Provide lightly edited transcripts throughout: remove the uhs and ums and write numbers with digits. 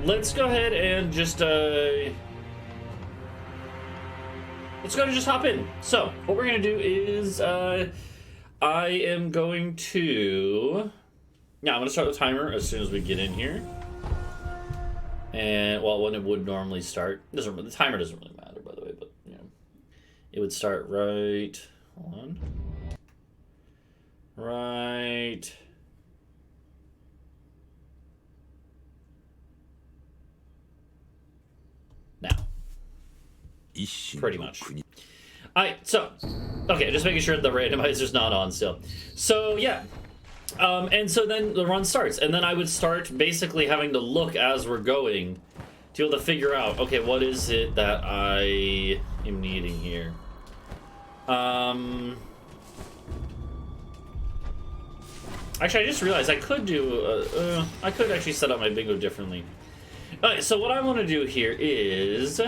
let's go ahead and just hop in. So what we're gonna do is I am going to I'm gonna start the timer as soon as we get in here. And well, when it would normally start, the timer doesn't really matter, by the way, but you know, it would start right. Hold on. Right. Now. Pretty much. Alright, so okay, just making sure the randomizer's not on still. So yeah. And so then the run starts, and then I would start basically having to look as we're going to be able to figure out, okay, what is it that I am needing here? Actually, I just realized I could do, I could actually set up my bingo differently. Alright, so what I want to do here is,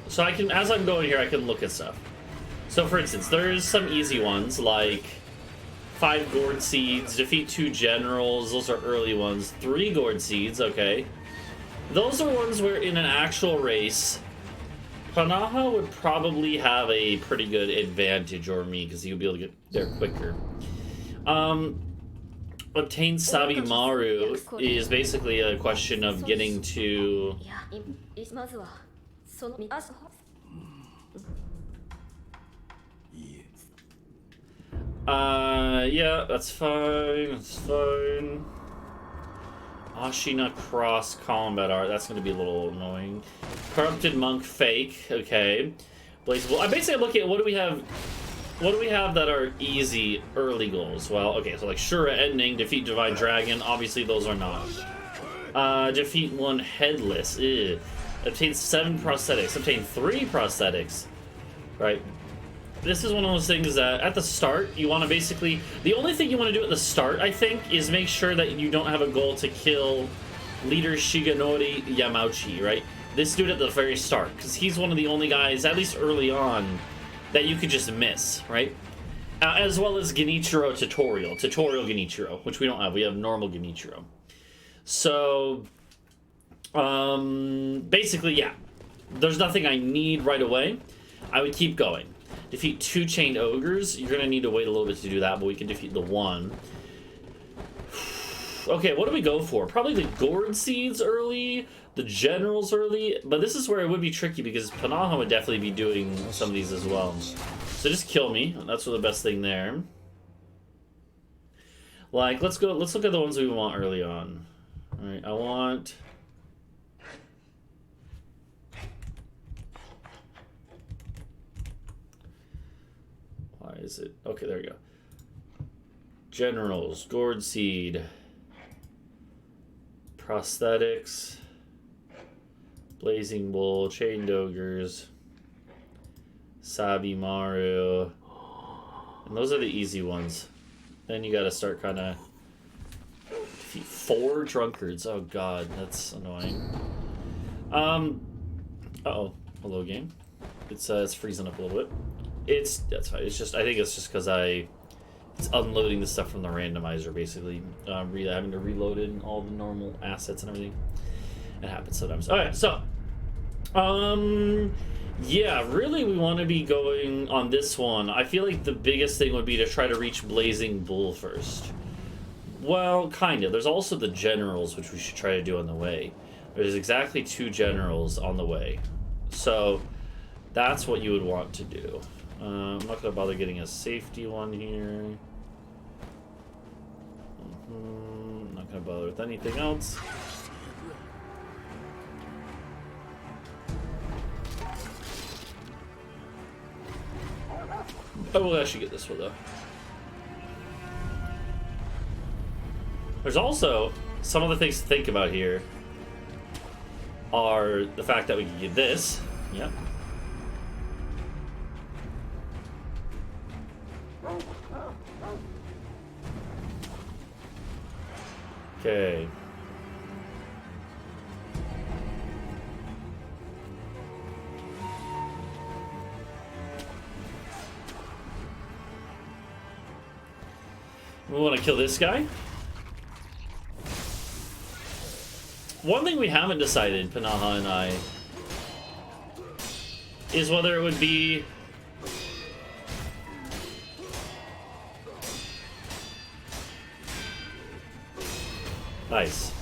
so I can, as I'm going here, I can look at stuff. So for instance, there's some easy ones, like 5 gourd seeds, defeat 2 generals, those are early ones. 3 gourd seeds, okay. Those are ones where in an actual race, Panaha would probably have a pretty good advantage over me, because he would be able to get there quicker. Obtain Sabimaru is basically a question of getting to... yeah, that's fine, that's fine. Ashina Cross Combat Art, that's going to be a little annoying. Corrupted Monk Fake, okay. Blazable, I basically look at what do we have that are easy early goals? Well, okay, so like Shura Ending, defeat Divine Dragon, obviously those are not. Defeat 1 Headless, ew. Obtain 7 prosthetics, obtain 3 prosthetics, right? This is one of those things that at the start you want to basically, the only thing you want to do at the start, I think, is make sure that you don't have a goal to kill leader Shigenori Yamauchi, right? This dude at the very start, because he's one of the only guys, at least early on, that you could just miss, right? As well as Genichiro Tutorial Genichiro, which we don't have. We have normal Genichiro. So, basically, yeah. There's nothing I need right away. I would keep going. Defeat 2 chained ogres. You're gonna need to wait a little bit to do that, but we can defeat the 1. Okay, what do we go for? Probably the gourd seeds early, the generals early, but this is where it would be tricky because Panaha would definitely be doing some of these as well. So just kill me. That's the best thing there. Like, let's look at the ones we want early on. Alright, I want... Why is it? Okay, there we go. Generals, gourd seed, prosthetics, blazing bull, chained ogres, Sabimaru, and those are the easy ones. Then you got to start kind of defeat 4 drunkards. Oh god, that's annoying. Uh-oh, hello game. It's freezing up a little bit. That's fine. It's just, I think it's just because it's unloading the stuff from the randomizer, basically. Having to reload in all the normal assets and everything. It happens sometimes. Alright, so. Yeah, really we want to be going on this one. I feel like the biggest thing would be to try to reach Blazing Bull first. Well, kind of. There's also the generals, which we should try to do on the way. There's exactly 2 generals on the way. So, that's what you would want to do. I'm not going to bother getting a safety one here. I'm not going to bother with anything else. I will actually get this one though. There's also some of the things to think about here are the fact that we can get this. Yep. Okay. We want to kill this guy. one thing we haven't decided, Panaha and I, is whether it would be nice.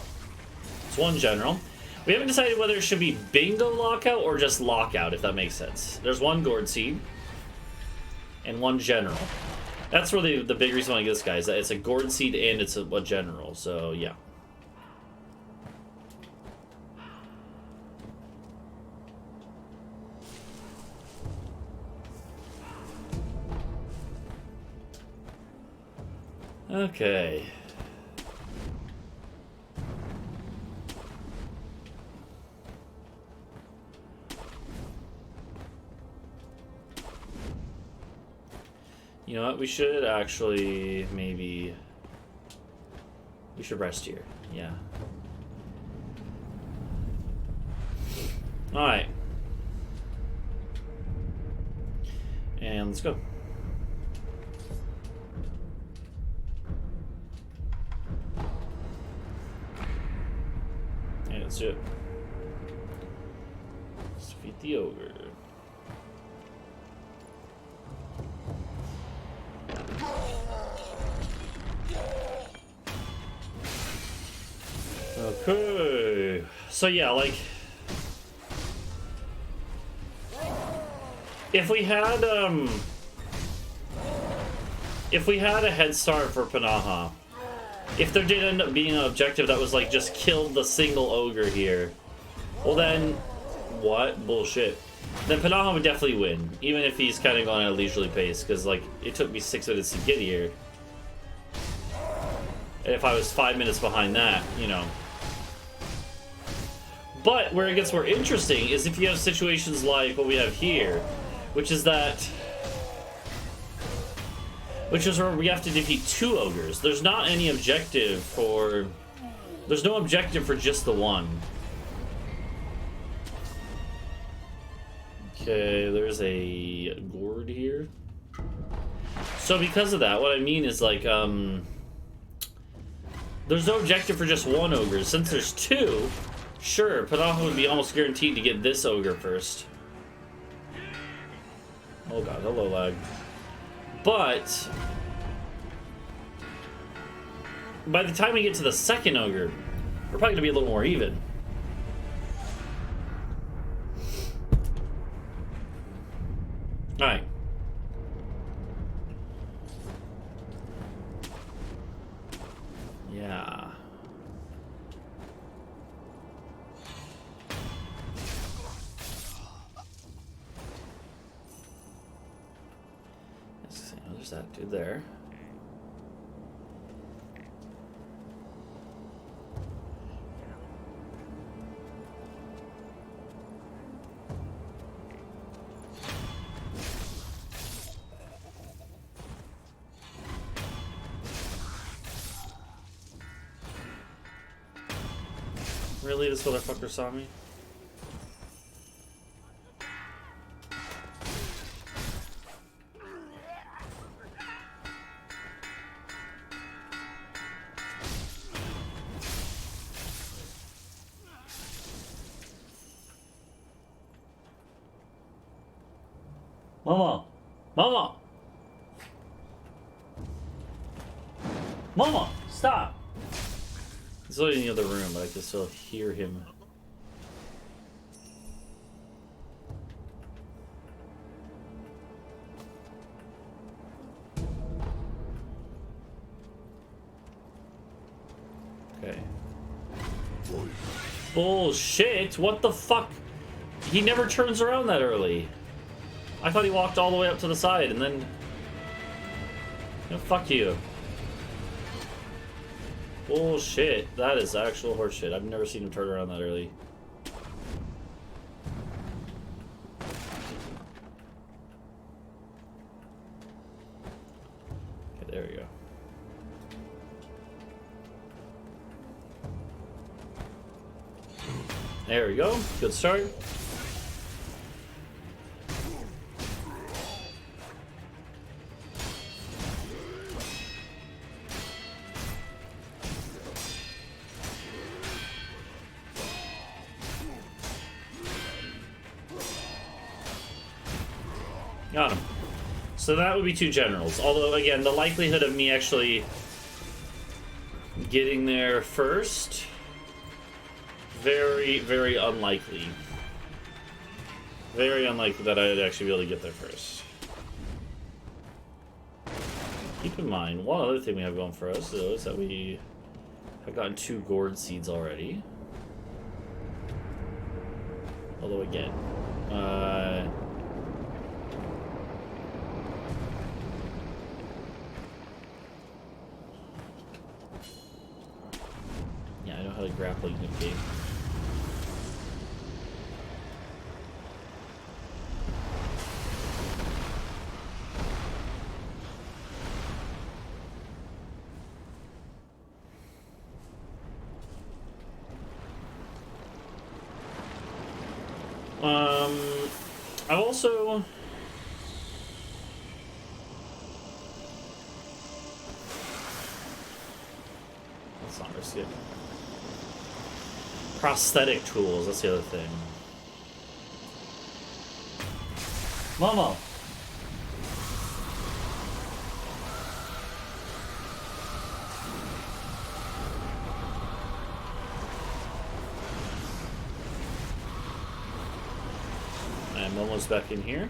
It's one general. We haven't decided whether it should be bingo lockout or just lockout, if that makes sense. There's one gourd seed and one general. That's really the big reason why I get this guy, is that it's a gourd seed and it's a general, so yeah. Okay. You know what? We should actually maybe... We should rest here. Yeah. Alright. And let's go. Yeah, let's do it. Let's defeat the ogre. Okay. So yeah, like, if we had a head start for Panaha, if there did end up being an objective that was like just kill the single ogre here, well then, what? Bullshit. Then Panaha would definitely win, even if he's kind of going at a leisurely pace, because like, it took me 6 minutes to get here. And if I was 5 minutes behind that, you know. But where it gets more interesting is if you have situations like what we have here, which is where we have to defeat 2 ogres. There's not any objective for... There's no objective for just the one. Okay, there's a gourd here. So because of that, what I mean is like, there's no objective for just one ogre. Since there's 2, sure, Panaha would be almost guaranteed to get this ogre first. Oh god, hello lag. But by the time we get to the second ogre, we're probably gonna be a little more even. Alright. Yeah. There's that dude there. Really? This motherfucker saw me? Mama! Mama! Mama! Stop! He's literally in the other room, but I can still hear him. Okay. Bullshit! What the fuck? He never turns around that early. I thought he walked all the way up to the side and then... No, fuck you. Bullshit. That is actual horseshit. I've never seen him turn around that early. Okay, there we go. There we go. Good start. Got him. So that would be 2 generals. Although, again, the likelihood of me actually getting there first, very, very unlikely. Very unlikely that I'd actually be able to get there first. Keep in mind, one other thing we have going for us, though, is that we have gotten 2 gourd seeds already. Although, again, yeah, I know how to grapple unit game. I've also... That's not risky. Prosthetic tools, that's the other thing. Momo! I'm almost back in here.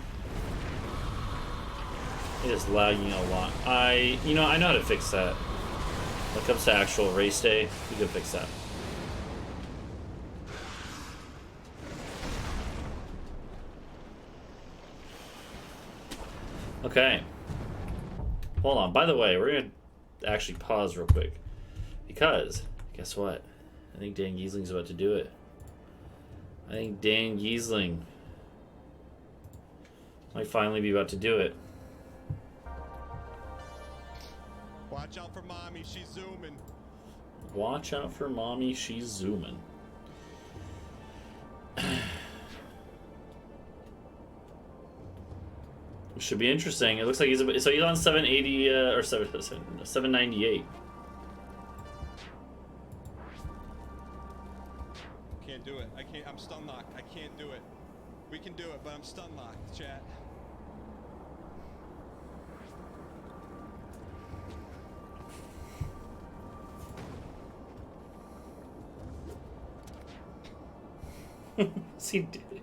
It is lagging a lot. I know how to fix that. When it comes to actual race day, we can fix that. Okay. Hold on. By the way, we're going to actually pause real quick. Because, guess what? I think Dan Giesling's about to do it. I think Dan Giesling might finally be about to do it. Watch out for mommy, she's zooming. Watch out for mommy, she's zooming. Should be interesting. It looks like he's on 780 or 798. Can't do it. I can't. I'm stun locked. I can't do it. We can do it, but I'm stun locked, chat. He did it.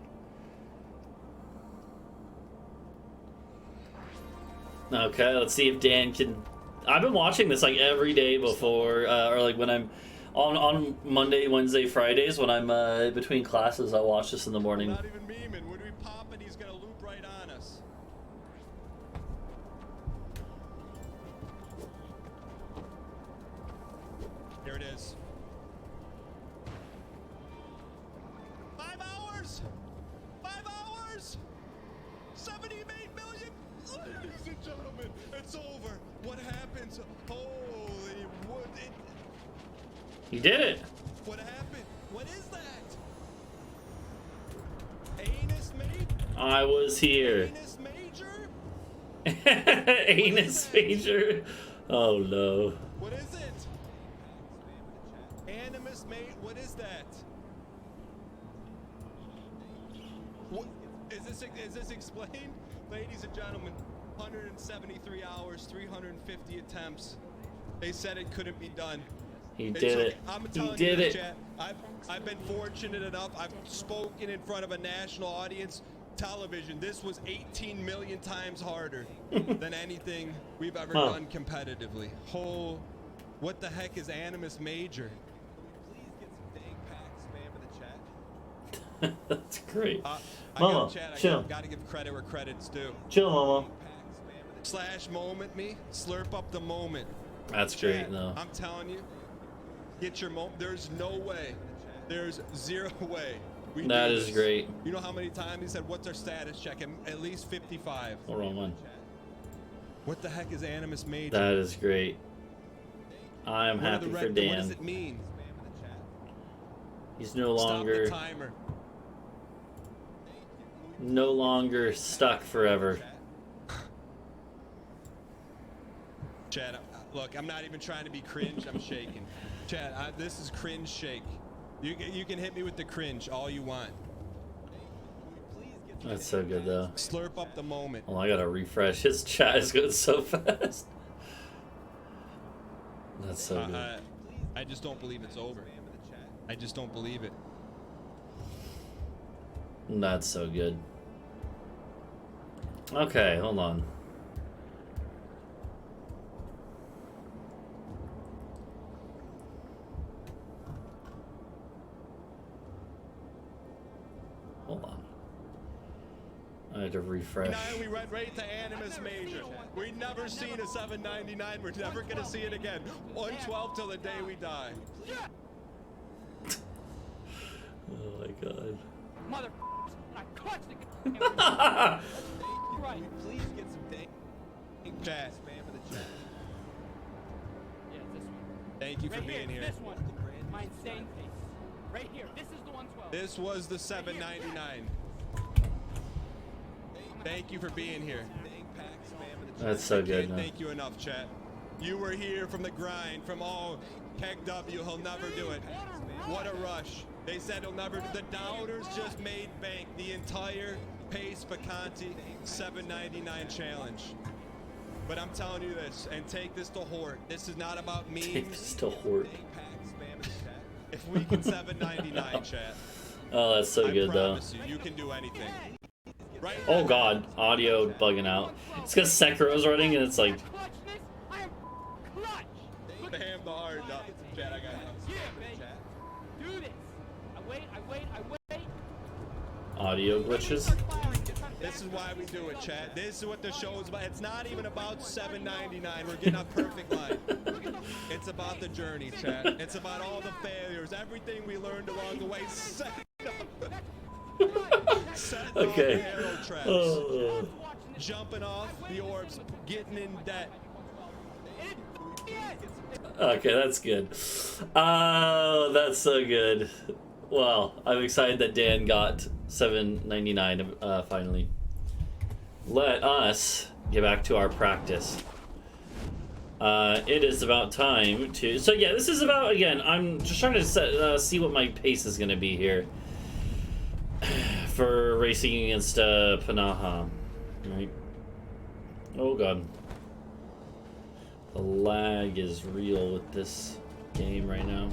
Okay, let's see if Dan can. I've been watching this like every day before, or like when I'm on Monday, Wednesday, Fridays when I'm between classes. I watch this in the morning. Not even memeing. When we pop it, he's gonna loop right on us. Here it is. 5 hours. 5 hours. 78 million. Ladies and gentlemen, it's over. What happens? Holy what? He did it. What happened? What is that? Anus major? I was here. Anus major? Anus major. Oh no. What is it? Animus mate. What is that? What is this explained? Ladies and gentlemen, 173 hours, 350 attempts. They said it couldn't be done. He did it. He did it. Chat, I've been fortunate enough. I've spoken in front of a national audience. Television. This was 18 million times harder than anything we've ever done competitively. What the heck is Animus Major? Please get some dang pack spam in the chat. That's great. Mama, chill. I gotta give credit where credit's due. Chill, Mama. Slash moment me. Slurp up the moment. That's great, though. I'm telling you. Get your moment. There's no way. There's zero way. That is great. You know how many times he said, what's our status check? At least 55. Oh, wrong one. What the heck is Animus Major? That is great. I am happy for Dan. What does it mean? He's no longer... Stop the timer. No longer stuck forever. Chad, look, I'm not even trying to be cringe. I'm shaking. Chad, this is cringe shake. You can hit me with the cringe all you want. That's so good though. Slurp up the moment. Oh, I gotta refresh. His chat is going so fast. That's so good. I just don't believe it's over. I just don't believe it. That's so good. Okay, hold on. Hold on. I had to refresh. We went right to Animus Major. We never seen a 799. We're never gonna see it again. 112 till the day we die. Oh my god. Mother, I clutched the. Right. Please get some chat. Spam for the chat. Yeah, this one. Thank you for Right being here. This one. My insane face. Right here. This is the 112. This was the 799. Thank you for being here. That's so good. Can't thank you enough, chat. You were here from the grind, from Keg W. He'll never do it. What a rush. They said he'll never. The doubters just made bank. The entire Pace Bacanti 799 challenge. But I'm telling you this, and take this to Hort. This is not about memes. Take this to Hort. If we can 799, chat. Oh, that's so good though. I promise you can do anything. Right Oh god, audio bugging out. It's because Sekiro's running and it's like. Bam the hard up. Chat, I got it. Yeah, baby. Do this. I wait. Audio glitches. This is why we do it, chat. This is what the show is about. It's not even about 799. We're getting a perfect line. It's about the journey, chat. It's about all the failures, everything we learned along the way. Set Okay. off the arrow traps. Oh. Jumping off the orbs, getting in debt. Okay, that's good. Oh, that's so good. Well, I'm excited that Dan got $7.99 finally. Let us get back to our practice. It is about time to. So yeah, this is about, again, I'm just trying to see what my pace is going to be here for racing against Panaha. Right? Oh god. The lag is real with this game right now.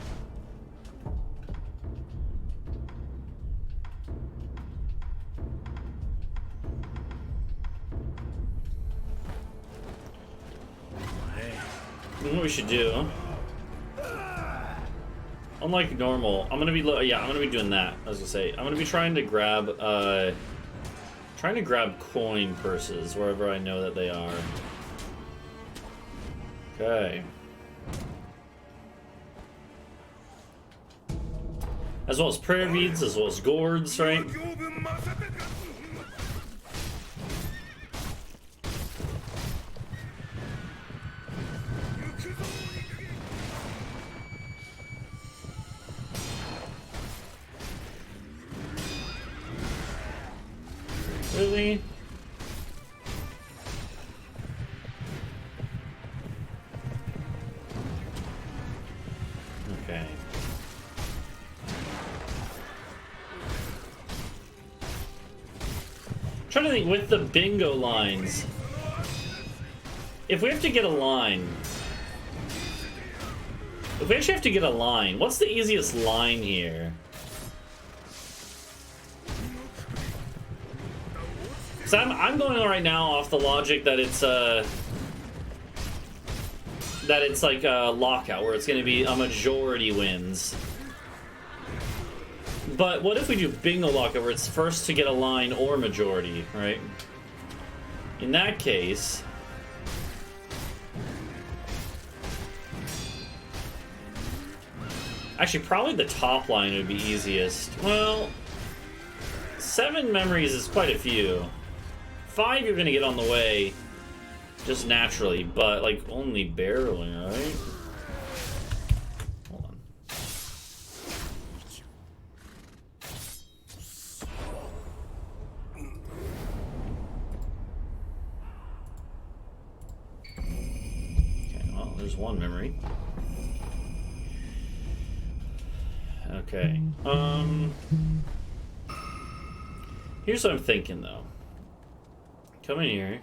What we should do, unlike normal, I'm gonna be doing that. I was gonna say, I'm gonna be trying to grab coin purses wherever I know that they are. Okay. As well as prayer beads, as well as gourds, right? Really? Okay. I'm trying to think with the bingo lines. If we have to get a line. If we actually have to get a line, what's the easiest line here? So I'm going right now off the logic that it's like a lockout where it's going to be a majority wins. But what if we do bingo lockout where it's first to get a line or majority, right? In that case, actually probably the top line would be easiest. Well, 7 memories is quite a few. 5 you're gonna get on the way just naturally, but like only barely, right? Hold on. Okay, well, there's 1 memory. Okay. Here's what I'm thinking, though. Come in here.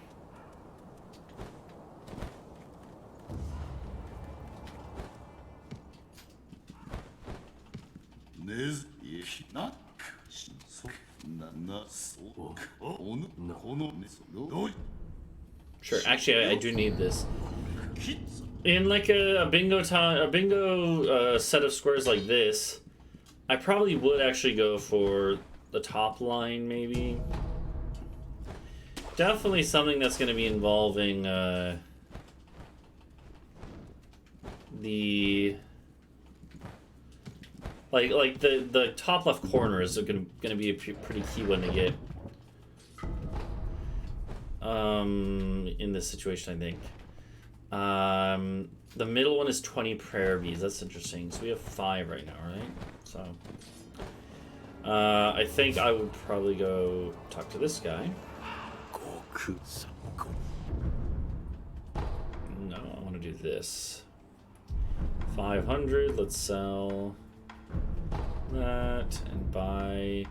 Sure. Actually, I do need this. In like a bingo set of squares like this, I probably would actually go for the top line, maybe. Definitely something that's going to be involving the like the top left corner is going to be a pretty key one to get in this situation, I think. The middle one is 20 prayer beads. That's interesting. So we have 5 right now, right? So I think I would probably go talk to this guy. No, I want to do this. 500. Let's sell that and buy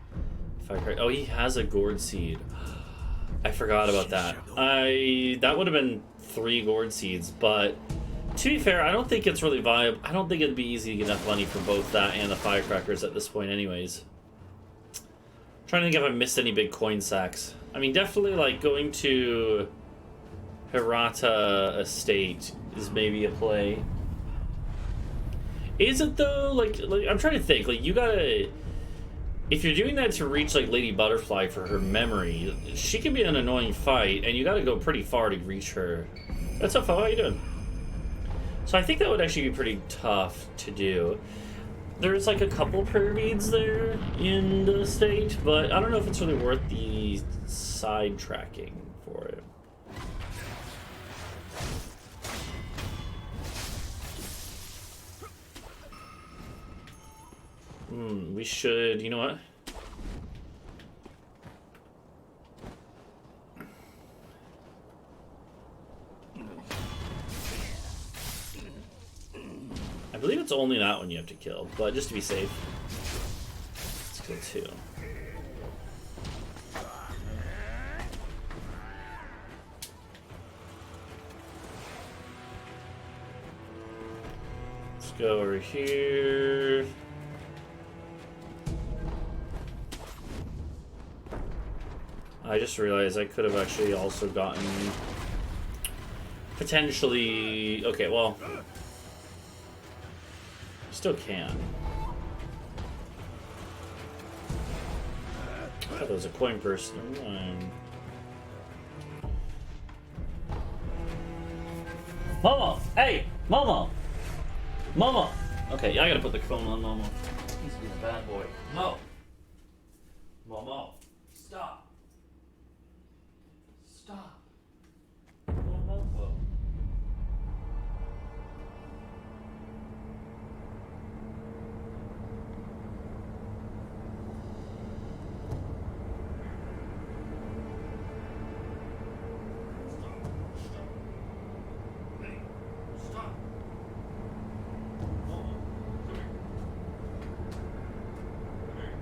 5. Oh, he has a gourd seed. I forgot about that. That would have been 3 gourd seeds, but to be fair, I don't think it's really viable. I don't think it'd be easy to get enough money for both that and the firecrackers at this point, anyways. I'm trying to think if I missed any big coin sacks. I mean, definitely like going to Hirata Estate is maybe a play. Is it though? Like I'm trying to think. Like you gotta. If you're doing that to reach like Lady Butterfly for her memory, she can be an annoying fight, and you got to go pretty far to reach her. What's up, Fo? How you doing? So I think that would actually be pretty tough to do. There's like a couple prayer beads there in the state, but I don't know if it's really worth the sidetracking for it. We should, you know what? I believe it's only that one you have to kill, but just to be safe, let's kill 2. Let's go over here. I just realized I could have actually also gotten potentially. Okay, well, still can. I thought there was a coin purse. Never mind. Momo! Hey! Momo! Momo! Okay, yeah, I gotta put the phone on Momo. He's being a bad boy. Mo! Momo! Stop! Stop. Momo. Stop. Momo, come here. Come here.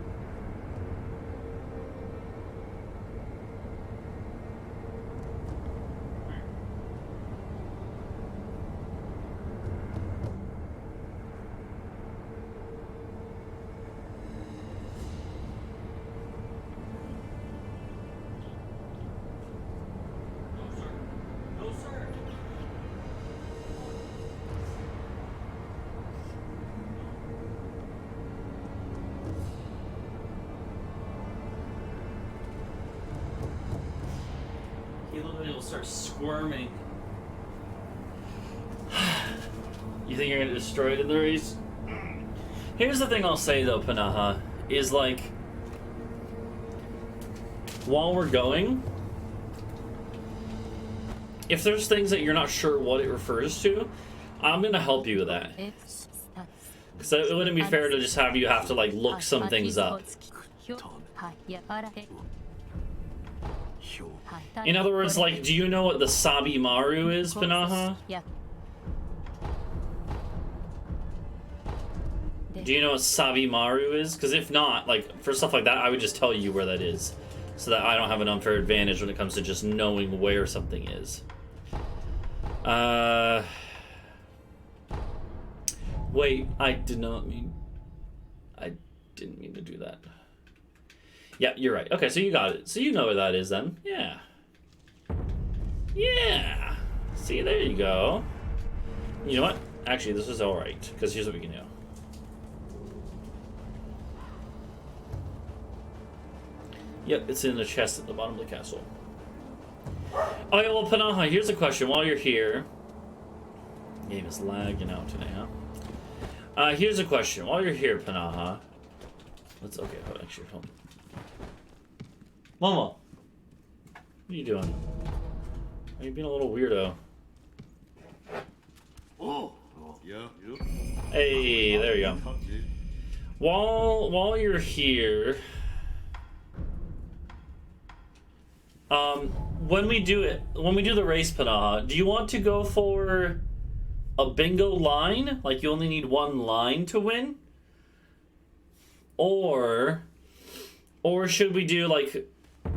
No, sir. He literally will start squirming. You think you're gonna destroy it in the race? Here's the thing I'll say though, Panaha, is like, while we're going, if there's things that you're not sure what it refers to, I'm gonna help you with that. Because it wouldn't be fair to just have you have to like look some things up. In other words, like, do you know what the Sabi Maru is, Panaha? Do you know what Sabi Maru is? Because if not, like, for stuff like that, I would just tell you where that is. so that I don't have an unfair advantage when it comes to just knowing where something is. Wait, I didn't mean to do that. Yeah, you're right. Okay, so you got it. So you know where that is then. Yeah. Yeah. See, there you go. You know what? Actually, this is alright, because here's what we can do. Yep, it's in the chest at the bottom of the castle. Okay, well, Panaha, here's a question. While you're here... Game is lagging out today, huh? Here's a question. While you're here, Panaha... Let's... Okay, actually, hold on. Mama! What are you doing? Are you being a little weirdo? Oh, yeah. Hey, there you go. While you're here... when we do the race, Panaha, do you want to go for a bingo line? Like you only need one line to win? Or should we do like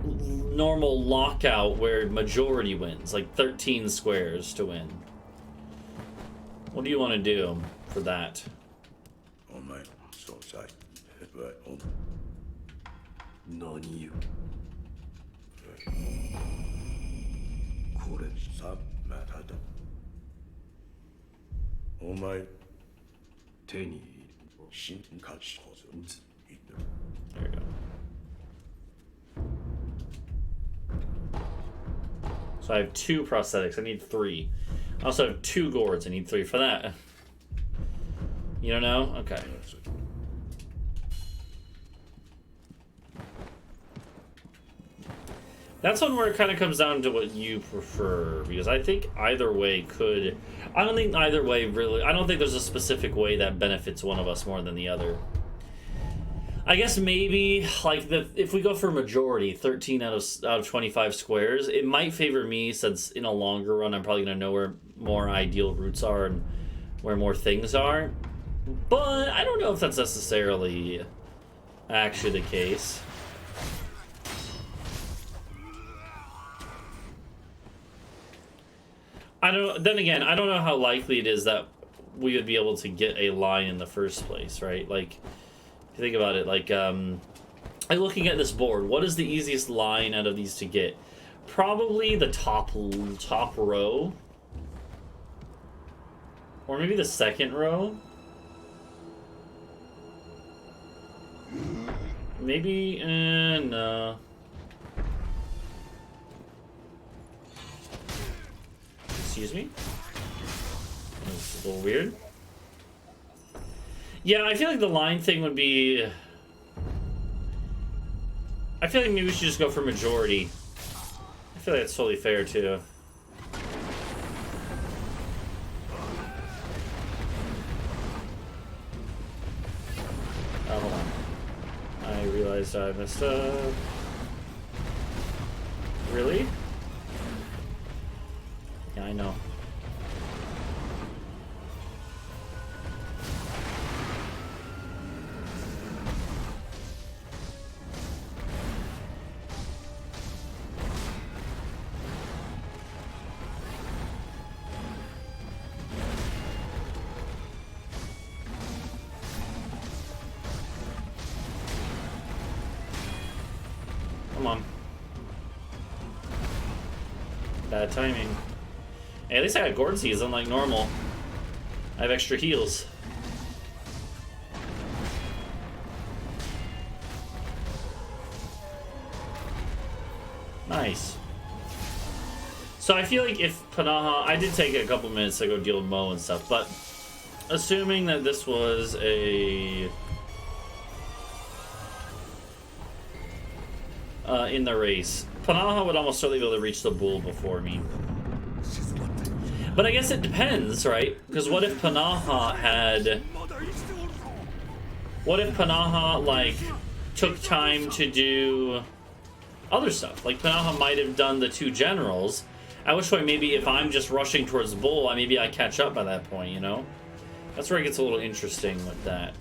normal lockout where majority wins, like 13 squares to win? What do you want to do for that? Oh my, so sorry. Right. Nani you? これさまただお前手に進化しほずんついて There we go. So I have 2 prosthetics. I need 3. I also have 2 gourds. I need 3 for that. You don't know? Okay. That's one where it kind of comes down to what you prefer, because I think either way could... I don't think either way really... I don't think there's a specific way that benefits one of us more than the other. I guess maybe, like, if we go for majority, 13 out of 25 squares, it might favor me, since in a longer run I'm probably going to know where more ideal routes are and where more things are. But I don't know if that's necessarily actually the case. Then again, I don't know how likely it is that we would be able to get a line in the first place, right? Like, if you think about it, like looking at this board, what is the easiest line out of these to get? Probably the top row. Or maybe the second row. Maybe, no. Excuse me? That's a little weird. Yeah, I feel like the line thing would be... I feel like maybe we should just go for majority. I feel like that's totally fair, too. Oh, hold on. I realized I messed up. Really? Yeah, I know. Come on. Bad timing. Hey, at least I got Gourd Seeds, unlike normal. I have extra heals. Nice. So I feel like if Panaha... I did take a couple minutes to go deal with Mo and stuff, but... Assuming that this was a... in the race, Panaha would almost certainly be able to reach the bull before me. But I guess it depends, right? Because what if Panaha had... What if Panaha, like, took time to do other stuff? Like, Panaha might have done the 2 generals, at which point maybe if I'm just rushing towards the bull, maybe I catch up by that point, you know? That's where it gets a little interesting with that.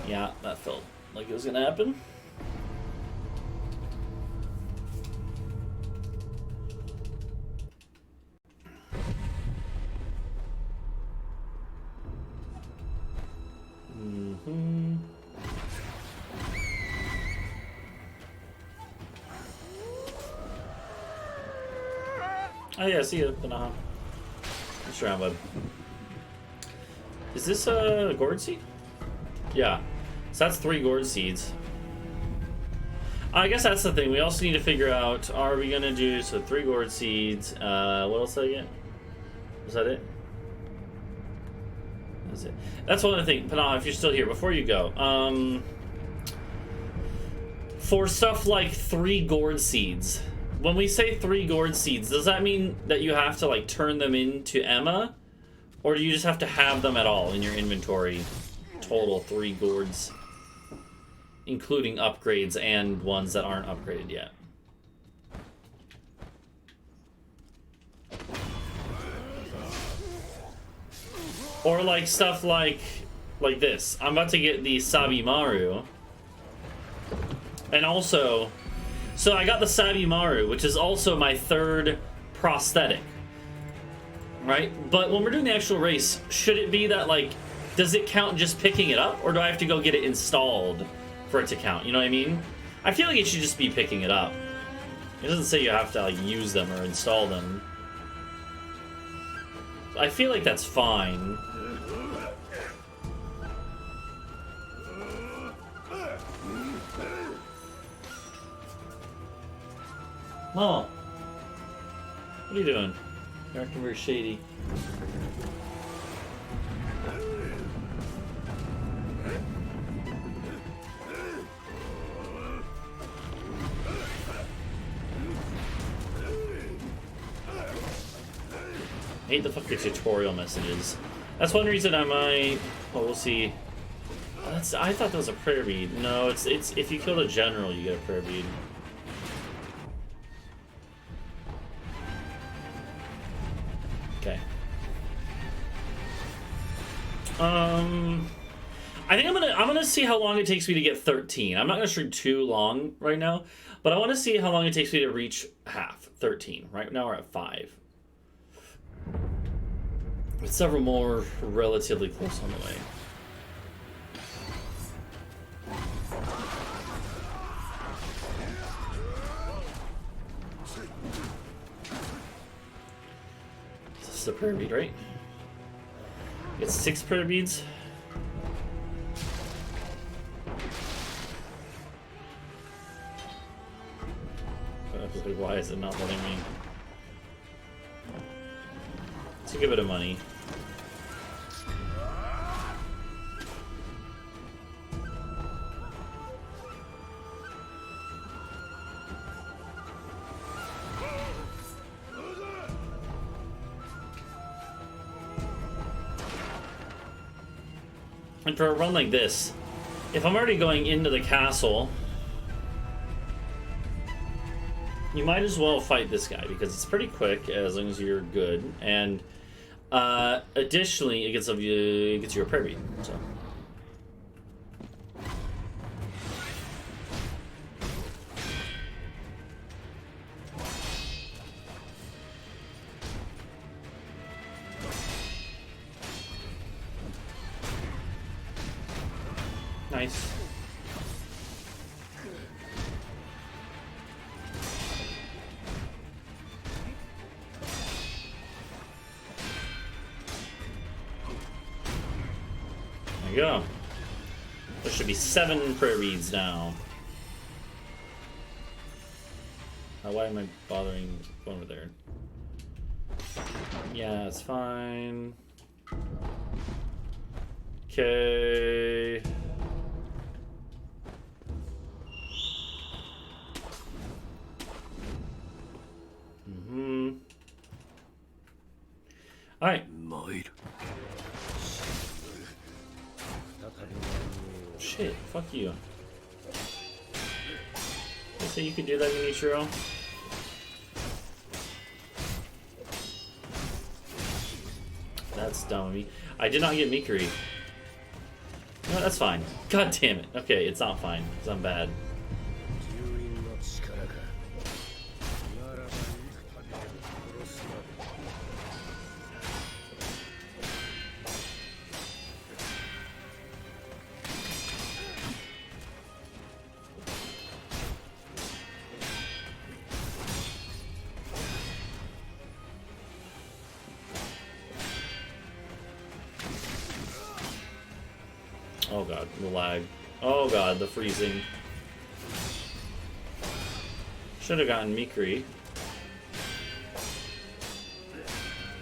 Yeah, that felt like it was gonna happen. Mm-hmm. Oh yeah, see you, Panaha. What's around, bud? Is this a gourd seed? Yeah. So that's 3 gourd seeds. I guess that's the thing. We also need to figure out, are we gonna do, so 3 gourd seeds, what else did I get? Was that it? That's it. That's one of the things, Panaha, if you're still here, before you go, for stuff like 3 gourd seeds, when we say 3 gourd seeds, does that mean that you have to like turn them into Emma? Or do you just have to have them at all in your inventory? Total 3 gourds. Including upgrades and ones that aren't upgraded yet. Or like stuff like this. I'm about to get the Sabimaru. And also, so I got the Sabimaru, which is also my 3rd prosthetic. Right? But when we're doing the actual race, should it be that, like, does it count just picking it up? Or do I have to go get it installed for it to count? You know what I mean? I feel like it should just be picking it up. It doesn't say you have to, like, use them or install them. I feel like that's fine. Oh. What are you doing? You're acting very shady. I hate the fucking tutorial messages. That's one reason I might... Well, we'll see. I thought that was a prayer bead. No, it's if you kill the general, you get a prayer bead. Okay. I think I'm gonna see how long it takes me to get 13. I'm not gonna stream too long right now, but I want to see how long it takes me to reach half 13. Right now we're at 5. With several more relatively close on the way. This is a prayer bead, right? It's 6 prayer beads. Why is it not letting me? Let's give it a money. And for a run like this, if I'm already going into the castle, you might as well fight this guy because it's pretty quick as long as you're good, and additionally, it gets you a prayer bead. So. Nice. There you go. There should be 7 prayer beads now. Why am I bothering going over there? Yeah, it's fine. Okay. Alright. Shit, fuck you. You say you could do that, Minichiro? That's dumb of me. I did not get Mikuri. No, that's fine. God damn it. Okay, it's not fine, because I'm bad. Oh god, the lag. Oh god, the freezing. Should have gotten Mikri.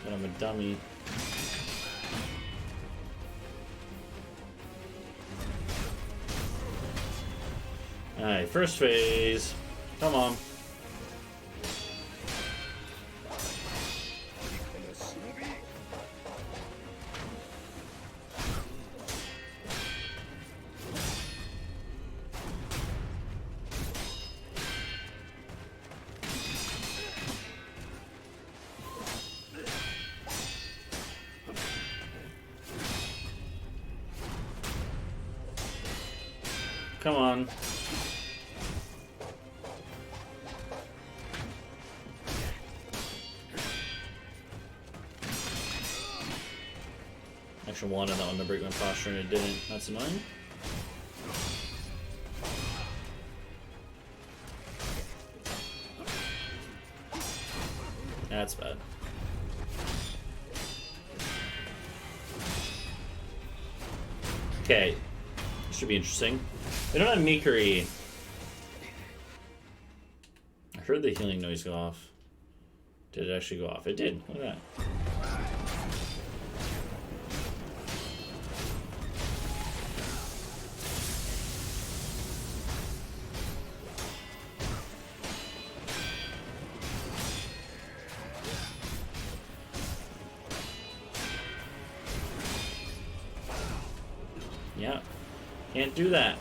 But I'm a dummy. Alright, first phase. Come on. Come on. Actually wanted that one to break my posture and it didn't. That's annoying. That's bad. Okay. Should be interesting. We don't have Mikiri. I heard the healing noise go off. Did it actually go off? It did. Look at that. Yeah. Can't do that.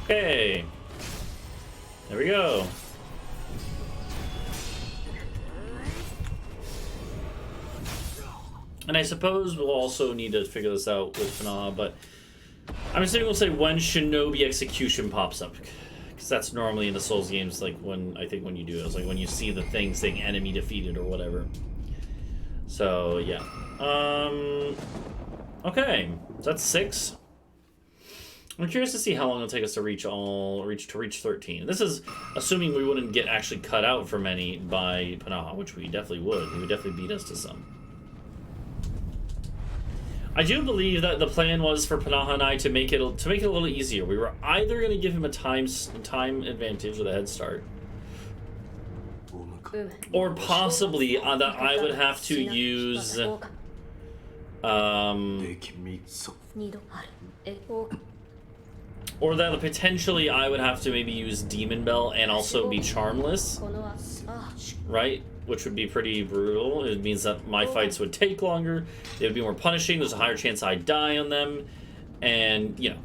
Okay. There we go. And I suppose we'll also need to figure this out with Panaha, but I'm assuming we'll say when Shinobi Execution pops up. Because that's normally in the Souls games, like when, I think when you do it, it's like when you see the thing saying enemy defeated or whatever. So, yeah. Okay. So that's 6. I'm curious to see how long it'll take us to reach 13. This is assuming we wouldn't get actually cut out for many by Panaha, which we definitely would. He would definitely beat us to some. I do believe that the plan was for Panaha and I to make it a little easier. We were either going to give him a time advantage with a head start, or possibly that I would have to use or that potentially I would have to maybe use Demon Bell and also be charmless, right? Which would be pretty brutal. It means that my fights would take longer. They would be more punishing. There's a higher chance I'd die on them. And, you know.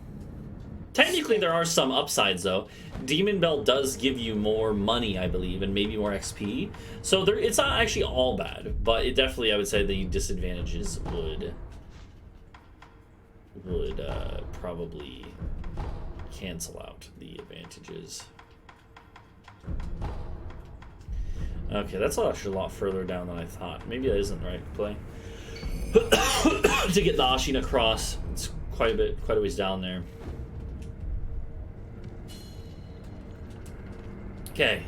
Technically, there are some upsides, though. Demon Bell does give you more money, I believe, and maybe more XP. So it's not actually all bad. But it definitely, I would say, the disadvantages would probably cancel out the advantages. Okay, that's actually a lot further down than I thought. Maybe that isn't the right play. To get the Ashina Cross, it's quite a ways down there. Okay.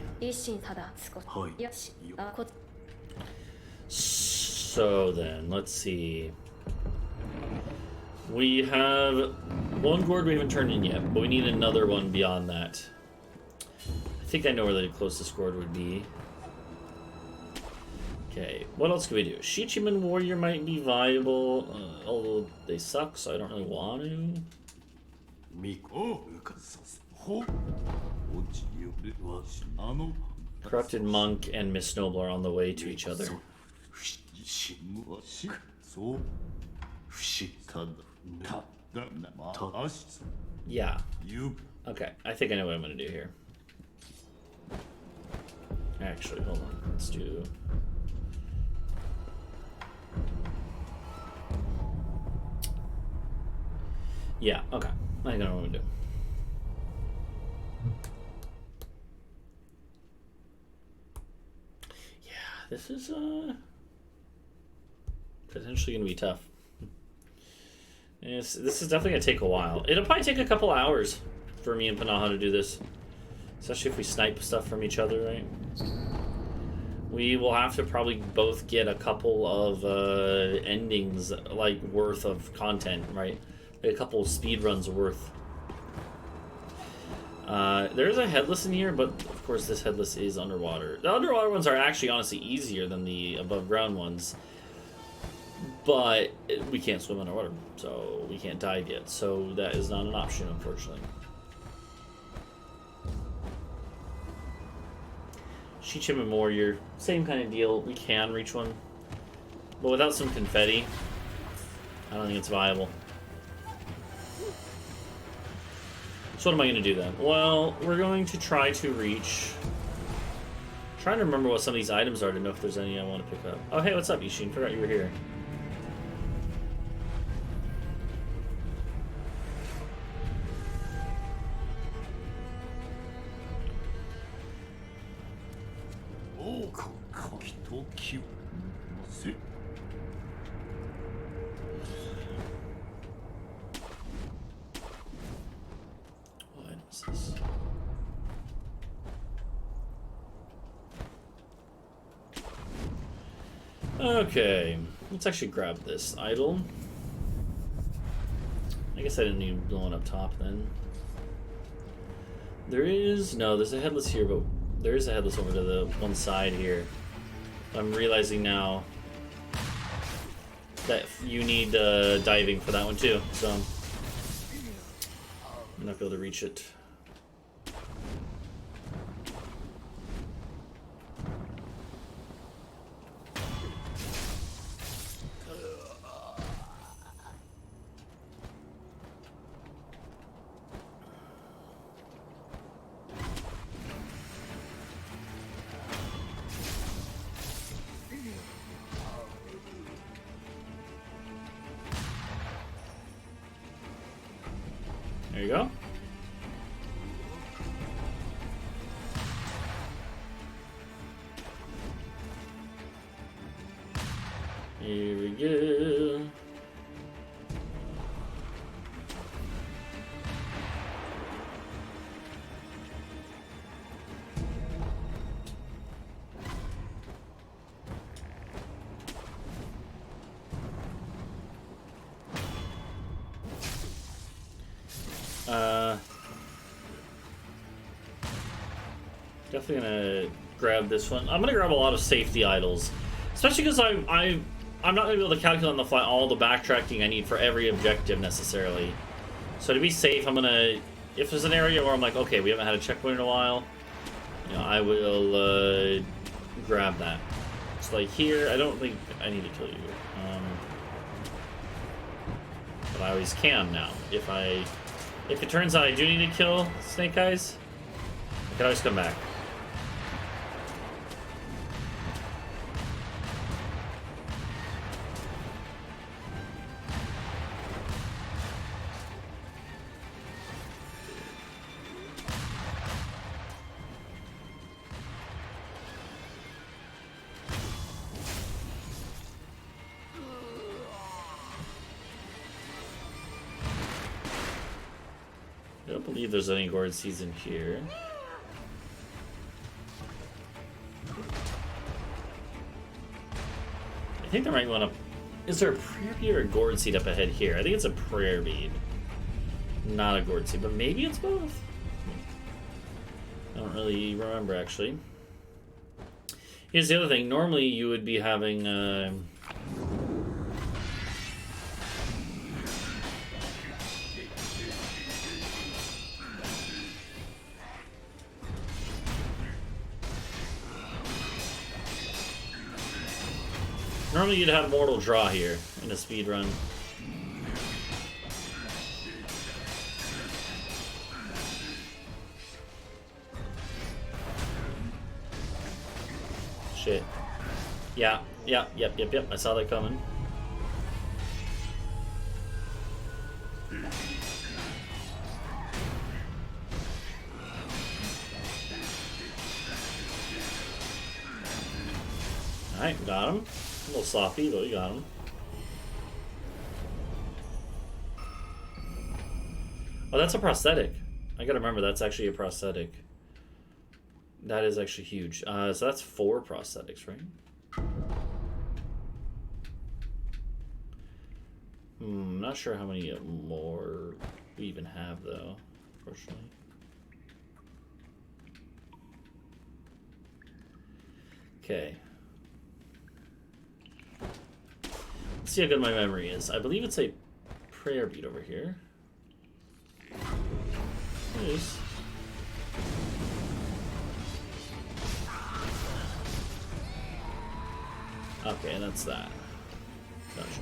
So then, let's see. We have one gourd we haven't turned in yet, but we need another one beyond that. I think I know where the closest gourd would be. Okay, what else can we do? Shichiman Warrior might be viable, although they suck, so I don't really want to. Corrupted Monk and Miss Noble are on the way to each other. Yeah. Okay, I think I know what I'm gonna do here. Actually, hold on. Let's do. Yeah, okay. I think I know what I'm gonna do. Yeah, this is potentially gonna be tough. Yes, this is definitely gonna take a while. It'll probably take a couple hours for me and Panaha to do this. Especially if we snipe stuff from each other, right? We will have to probably both get a couple of endings, like, worth of content, right? Like a couple of speed runs worth. There's a headless in here, but of course this headless is underwater. The underwater ones are actually honestly easier than the above ground ones. But we can't swim underwater, so we can't dive yet. So that is not an option, unfortunately. Shichiman Warrior, same kind of deal. We can reach one, but without some confetti, I don't think it's viable. So what am I going to do then? Well, we're going to try to reach... I'm trying to remember what some of these items are to know if there's any I want to pick up. Oh, hey, what's up, Ishin? Forgot you were here. What is this? Okay, let's actually grab this idol. I guess I didn't need the one up top then. There is... No, there's a headless here, but there is a headless over to the one side here. I'm realizing now that you need diving for that one too, so I'm not going to be able to reach it. There you go. Here we go. Definitely gonna grab this one. I'm gonna grab a lot of safety idols, especially because I'm not gonna be able to calculate on the fly all the backtracking I need for every objective necessarily. So to be safe, I'm gonna, if there's an area where I'm like, okay, we haven't had a checkpoint in a while, you know, I will grab that. It's like here, I don't think I need to kill you, but I always can now. If it turns out I do need to kill Snake Eyes, I can always come back. I don't believe there's any gourd seeds in here. I think there might want to... Is there a prayer bead or a gourd seed up ahead here? I think it's a prayer bead, not a gourd seed, but maybe it's both? I don't really remember, actually. Here's the other thing. Normally you would be having... Normally you'd have Mortal Draw here in a speed run. shit. Yeah, yep. I saw that coming. Alright, got him. A little sloppy, but we got him. Oh, that's a prosthetic. I gotta remember, that's actually a prosthetic. That is actually huge. So that's 4 prosthetics, right? Not sure how many more we even have, though, unfortunately. Okay. Let's see how good my memory is. I believe it's a prayer bead over here. It is. Okay, that's that. Gotcha.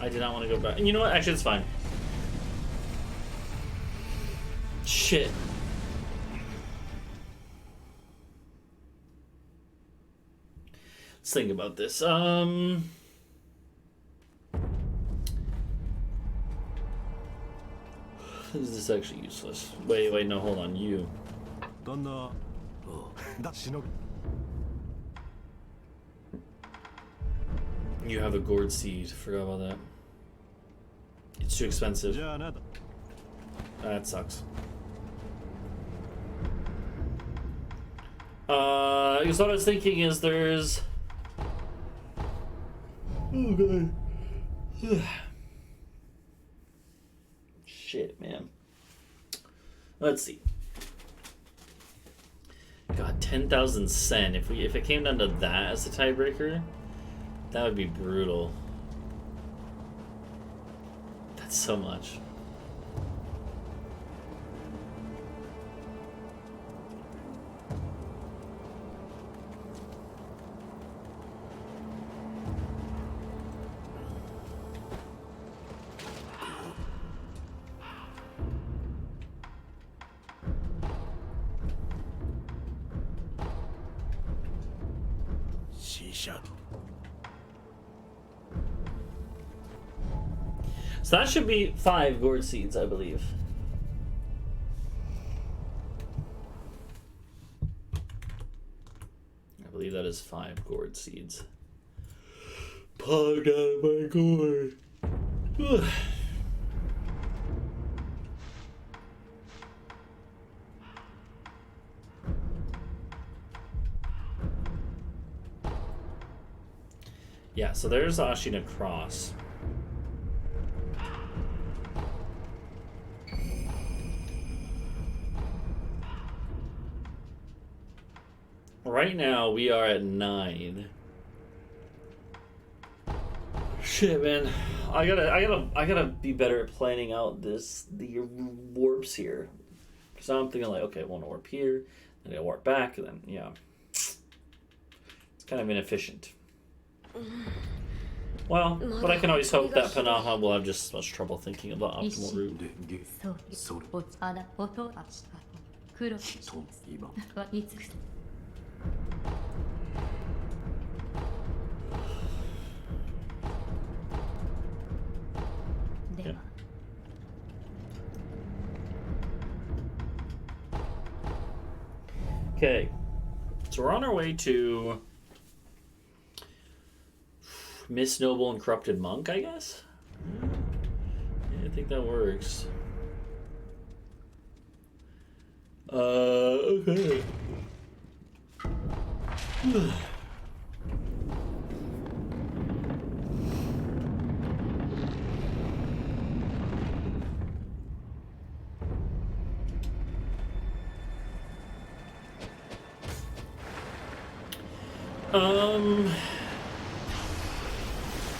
I did not want to go back. And you know what? Actually, it's fine. Shit. Let's think about this. This is actually useless. Wait, no, hold on. You. You have a gourd seed. Forgot about that. It's too expensive. That sucks. I guess what I was thinking is there's... Oh, God. Shit, man. Let's see. God, 10,000 sen. If it came down to that as a tiebreaker, that would be brutal. That's so much. So that should be 5 gourd seeds, I believe. I believe that is 5 gourd seeds. Pogged out of my gourd. Yeah, so there's Ashina Cross. Right now we are at 9. Shit, man, I gotta be better at planning out the warps here. Cause I'm thinking like, okay, I want to warp here, then I warp back, and then yeah, it's kind of inefficient. Well, but I can always hope that Panaha will have just as much trouble thinking of the optimal route. Okay. Okay, so we're on our way to Miss Noble and Corrupted Monk, I guess? Yeah, I think that works. Okay.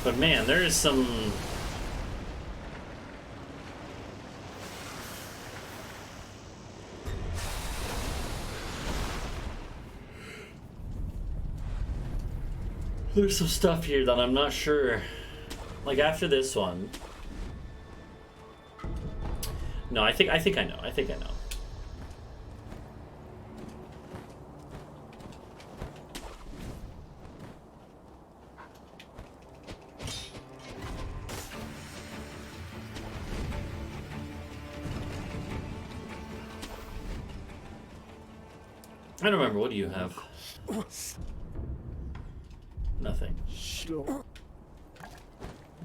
But man, there is some... There's some stuff here that I'm not sure. Like after this one. No, I think I know. I think I know. I don't remember. What do you have? Nothing.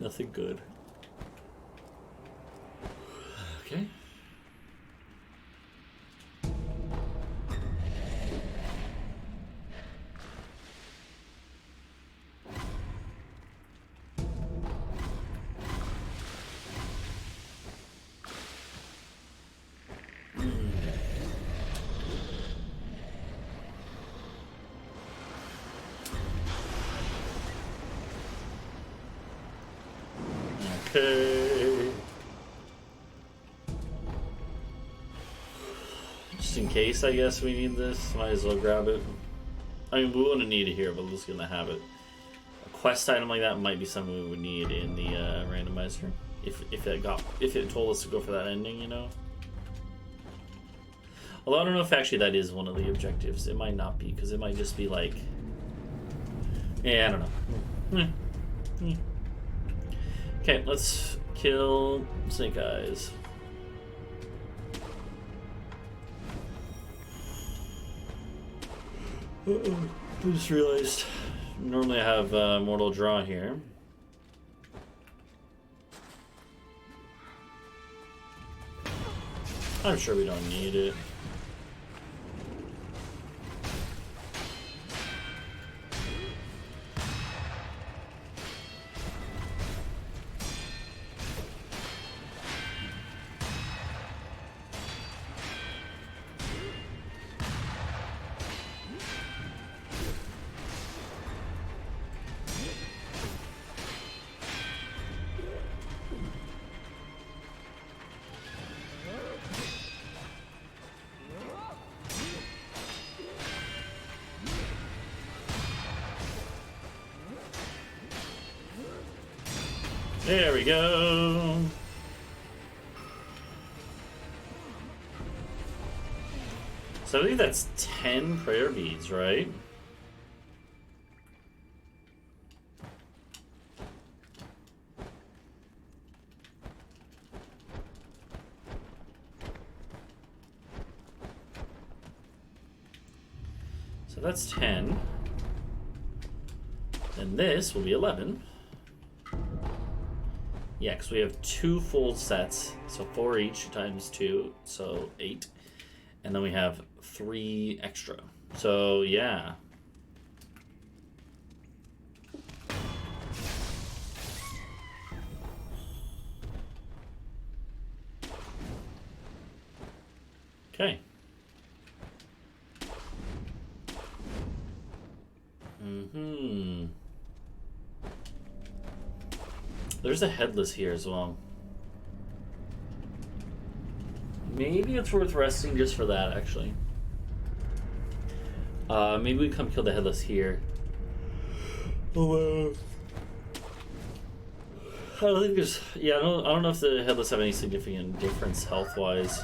Nothing good. Okay. Okay. Just in case, I guess we need this. Might as well grab it. I mean, we wouldn't need it here, but we're just gonna have it. A quest item like that might be something we would need in the randomizer. If it told us to go for that ending, you know. Although I don't know if actually that is one of the objectives. It might not be, because it might just be like, yeah, I don't know. Okay, let's kill Snake Eyes. I just realized normally I have Mortal Draw here. I'm sure we don't need it. There we go. So I believe that's 10 prayer beads, right? So that's 10. And this will be 11. Yeah, because we have 2 full sets, so 4 each times 2, so 8. And then we have 3 extra. So, yeah. Okay. There's a headless here as well. Maybe it's worth resting just for that, actually. Maybe we come kill the headless here. Although I don't think there's. Yeah, I don't know if the headless have any significant difference health-wise.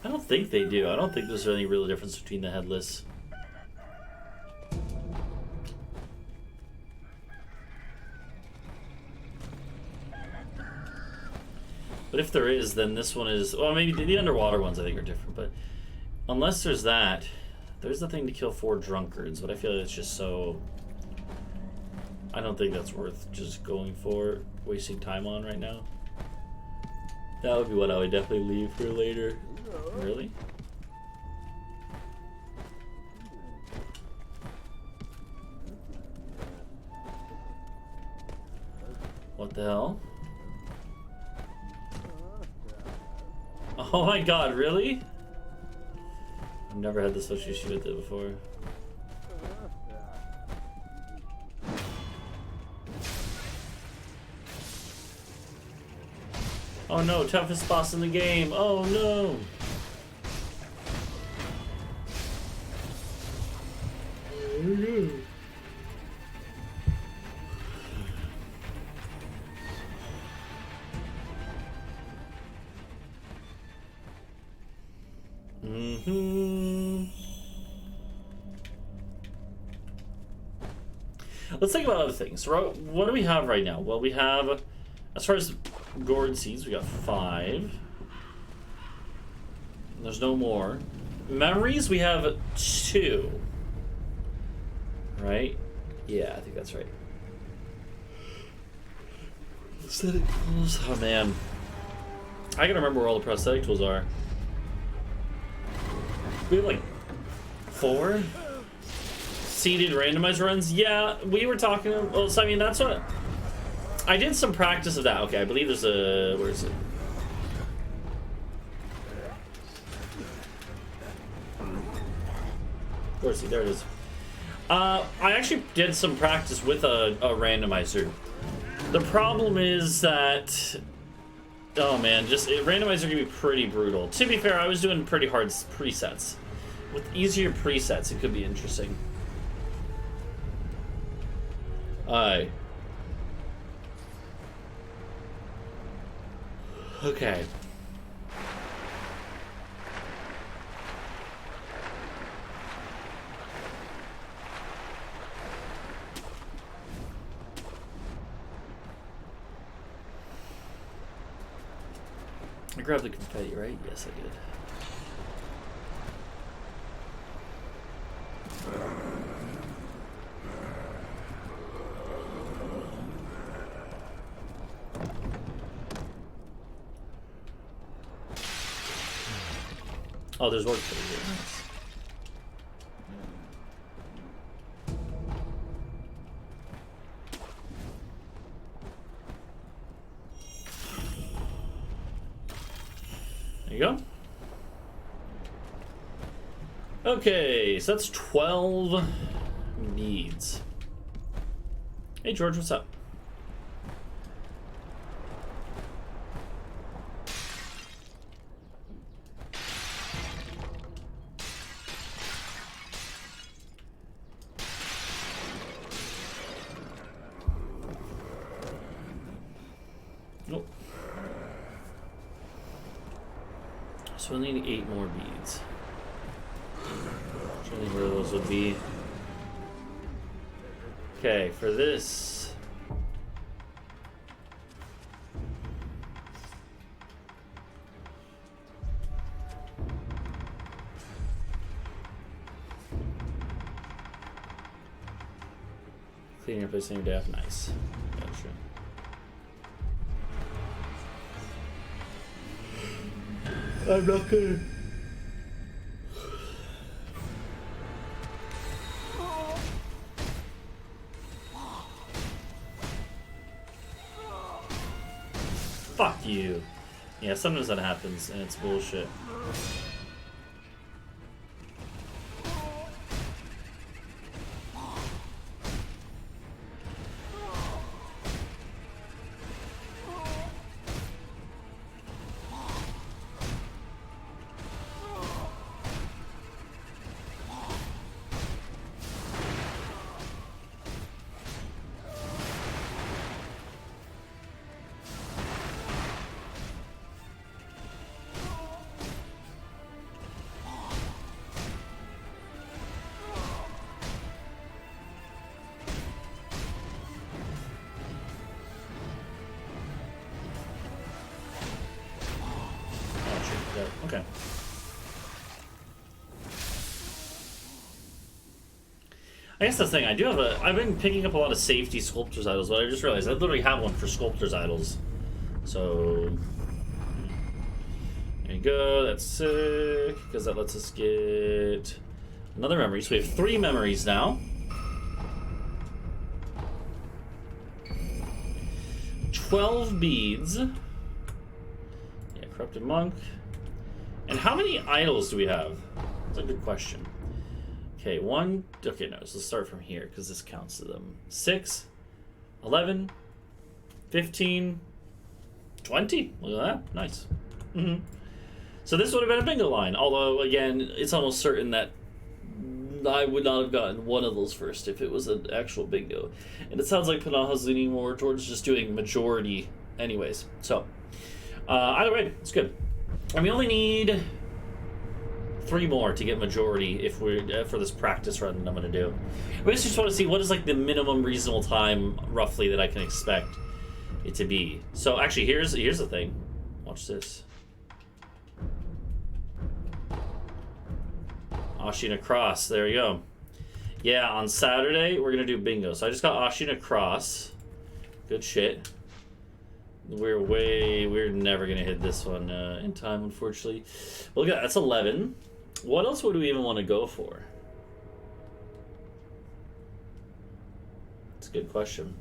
I don't think they do. I don't think there's any real difference between the headless. But if there is, then this one is... Well, maybe the underwater ones I think are different, but... Unless there's that, there's the thing to kill 4 drunkards, but I feel like it's just so... I don't think that's worth just going for, wasting time on right now. That would be what I would definitely leave for later. Really? What the hell? Oh my god, really? I've never had this much issue with it before. Oh no, toughest boss in the game. Oh no. Let's think about other things. What do we have right now? Well, we have, as far as gourd seeds, we got 5. There's no more. Memories, we have 2. Right? Yeah, I think that's right. Prosthetic tools. Oh, man. I gotta remember where all the prosthetic tools are. We have, like, 4? Seeded randomized runs? Yeah, we were talking... Well, so, I mean, that's what... I did some practice of that. Okay, I believe there's a... Where is it? Where is he? There it is. I actually did some practice with a randomizer. The problem is that... Oh man, randomizer can be pretty brutal. To be fair, I was doing pretty hard presets. With easier presets, it could be interesting. Aye. Okay. I grabbed the confetti, right? Yes, I did. Oh, there's work for you. Nice. There you go. Okay, so that's 12 beads. Hey, George, what's up? Nope. So we'll need 8 more beads. I'm trying to think where those would be. Okay, for this. Cleaning up this same death, nice. Gotcha. I'm not gonna. Fuck you. Yeah, sometimes that happens and it's bullshit. Okay. I guess that's the thing. I do have I've been picking up a lot of safety sculptor's idols, but I just realized I literally have one for sculptor's idols. So there you go. That's sick because that lets us get another memory. So we have 3 memories now. 12 beads. Yeah, corrupted monk. And how many idols do we have? That's a good question. Okay, 1. Okay, no, so let's start from here because this counts to them. 6, 11, 15, 20. Look at that. Nice. So this would have been a bingo line. Although, again, it's almost certain that I would not have gotten one of those first if it was an actual bingo. And it sounds like Panaha's leaning more towards just doing majority anyways. So, either way, it's good. And we only need 3 more to get majority if we're for this practice run that I'm going to do. We just want to see what is like the minimum reasonable time roughly that I can expect it to be. So actually, here's the thing. Watch this. Ashina Cross. There you go. Yeah, on Saturday, we're going to do bingo. So I just got Ashina Cross. Good shit. We're never going to hit this one in time, unfortunately. Look at that. That's 11. What else would we even want to go for? That's a good question.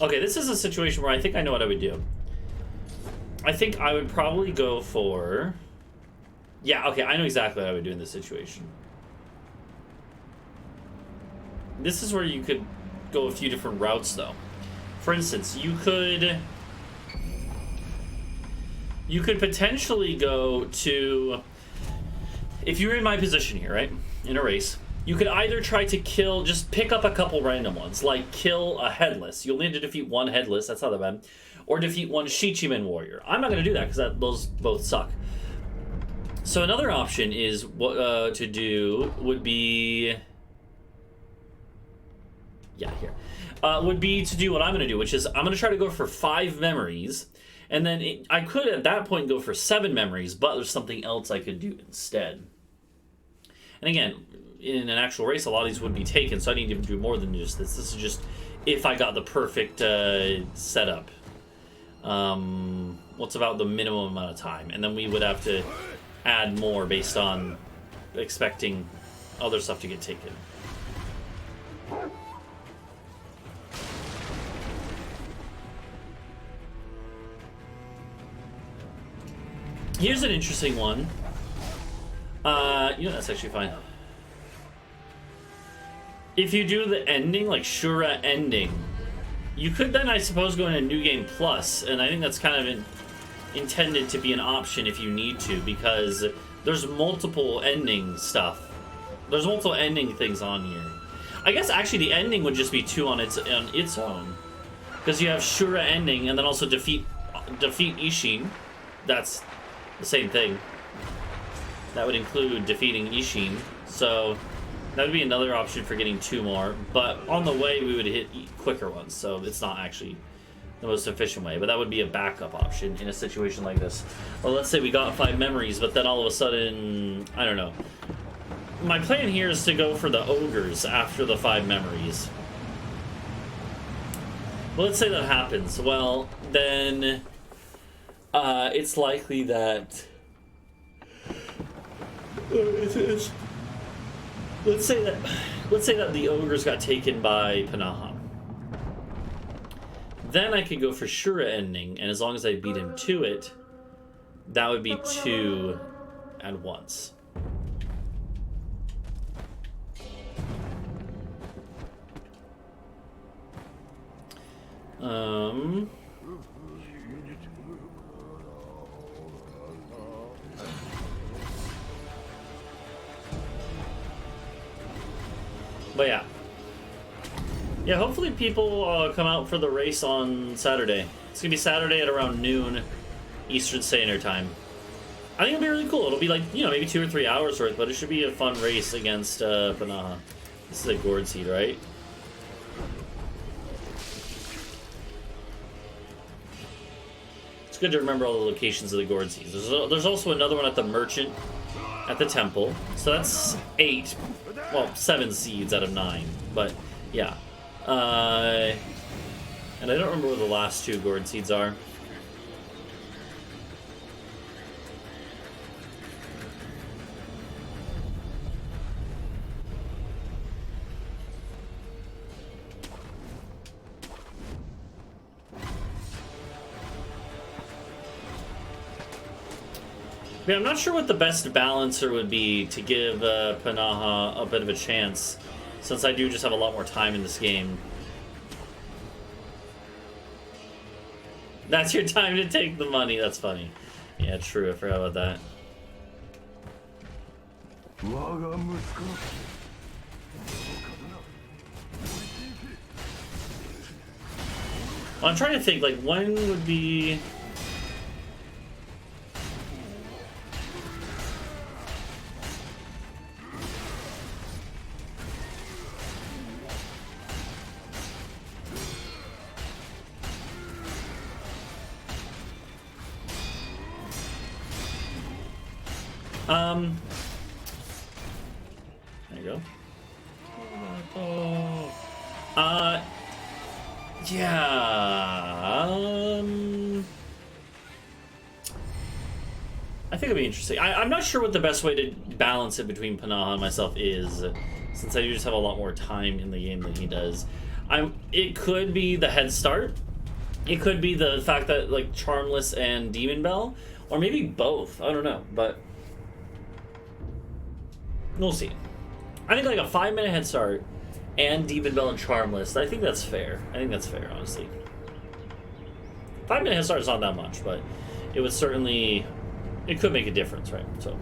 Okay, this is a situation where I think I know what I would do. I think I would probably go for... Yeah, okay, I know exactly what I would do in this situation. This is where you could go a few different routes, though. For instance, you could potentially go to... If you're in my position here, right? In a race, you could either try to kill... Just pick up a couple random ones. Like, kill a headless. You'll need to defeat one headless. That's not that bad. Or defeat one Shichimen warrior. I'm not going to do that, because those both suck. So another option is... what to do would be... Yeah, here. Would be to do what I'm going to do, which is I'm going to try to go for 5 memories. And then I could, at that point, go for 7 memories, but there's something else I could do instead. And again, in an actual race, a lot of these would be taken, so I need to do more than just this. This is just if I got the perfect setup. What's about the minimum amount of time? And then we would have to add more based on expecting other stuff to get taken. Here's an interesting one. You know, that's actually fine. If you do the ending, like Shura ending, you could then, I suppose, go into New Game Plus, and I think that's kind of intended to be an option if you need to, because there's multiple ending stuff. There's multiple ending things on here. I guess actually the ending would just be 2 on its own, because you have Shura ending, and then also defeat Ishin. That's the same thing. That would include defeating Ishin, so that would be another option for getting 2 more, but on the way we would hit quicker ones, so it's not actually the most efficient way, but that would be a backup option in a situation like this. Well, let's say we got 5 memories, but then all of a sudden, I don't know. My plan here is to go for the ogres after the 5 memories. Well, let's say that happens. Well, then it's likely that let's say that the ogres got taken by Panaha. Then I could go for Shura ending, and as long as I beat him to it, that would be 2 at once. But yeah, hopefully people come out for the race on Saturday. It's gonna be Saturday at around noon Eastern Standard Time. I think it'll be really cool. It'll be like, you know, maybe 2 or 3 hours worth, but it should be a fun race against Panaha. This is a Gourd Seed, right? It's good to remember all the locations of the Gourd Seeds. There's also another one at the Merchant at the temple. So that's 8. Well, 7 seeds out of 9. But, yeah. And I don't remember where the last 2 Gourd Seeds are. Yeah, I'm not sure what the best balancer would be to give Panaha a bit of a chance, since I do just have a lot more time in this game. That's your time to take the money. That's funny. Yeah, true. I forgot about that. I'm trying to think, like, when would be... There you go. Yeah. I think it'll be interesting. I'm not sure what the best way to balance it between Panaha and myself is, since I do just have a lot more time in the game than he does. It could be the head start. It could be the fact that, like, Charmless and Demon Bell, or maybe both. I don't know, but we'll see. I think like a 5-minute head start and Demon Bell and Charmless. I think that's fair. I think that's fair, honestly. 5-minute head start is not that much, but it would certainly, it could make a difference, right? So,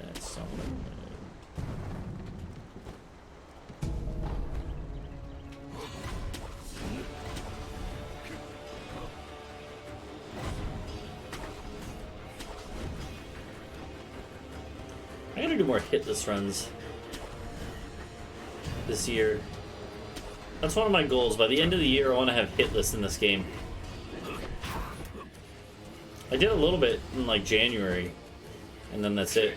that's something. I gotta do more hitless runs this year. That's one of my goals. By the end of the year, I want to have hitless in this game. I did a little bit in like January, and then that's it.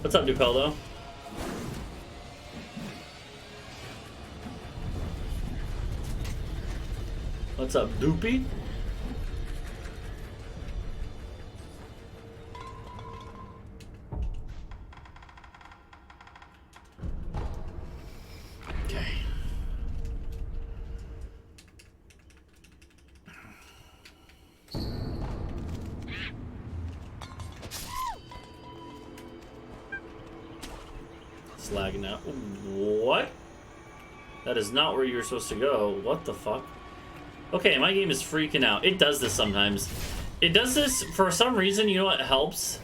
What's up, Dupeldo? What's up, Doopy? Okay. It's lagging out. What? That is not where you were supposed to go. What the fuck? Okay, my game is freaking out. It does this sometimes. It does this for some reason. You know what helps?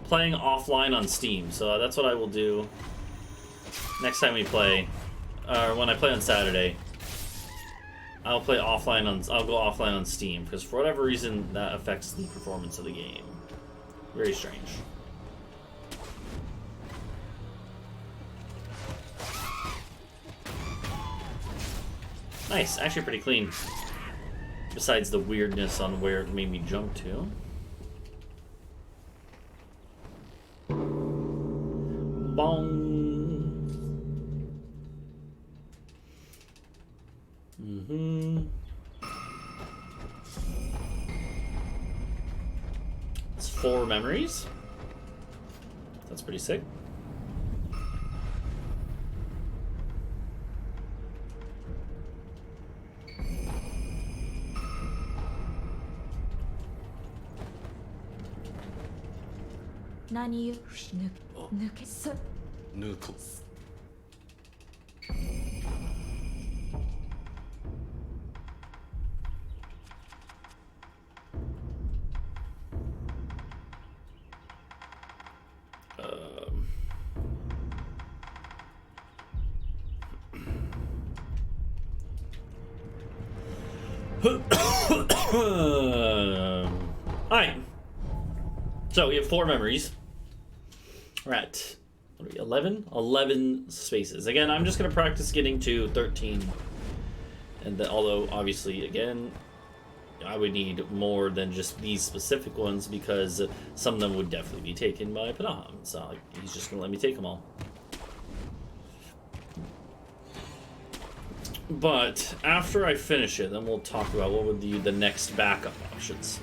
Playing offline on Steam. So that's what I will do next time we play, or when I play on Saturday. I'll play offline on. I'll go offline on Steam because for whatever reason that affects the performance of the game. Very strange. Nice, actually pretty clean. Besides the weirdness on where it made me jump to. Bong. It's 4 memories. That's pretty sick. Nuke. Alright. So we have 4 memories. We're at, what are we, 11? 11 spaces. Again, I'm just going to practice getting to 13. And then, although, obviously, again, I would need more than just these specific ones because some of them would definitely be taken by Panaha. It's not like he's just going to let me take them all. But after I finish it, then we'll talk about what would be the next backup options.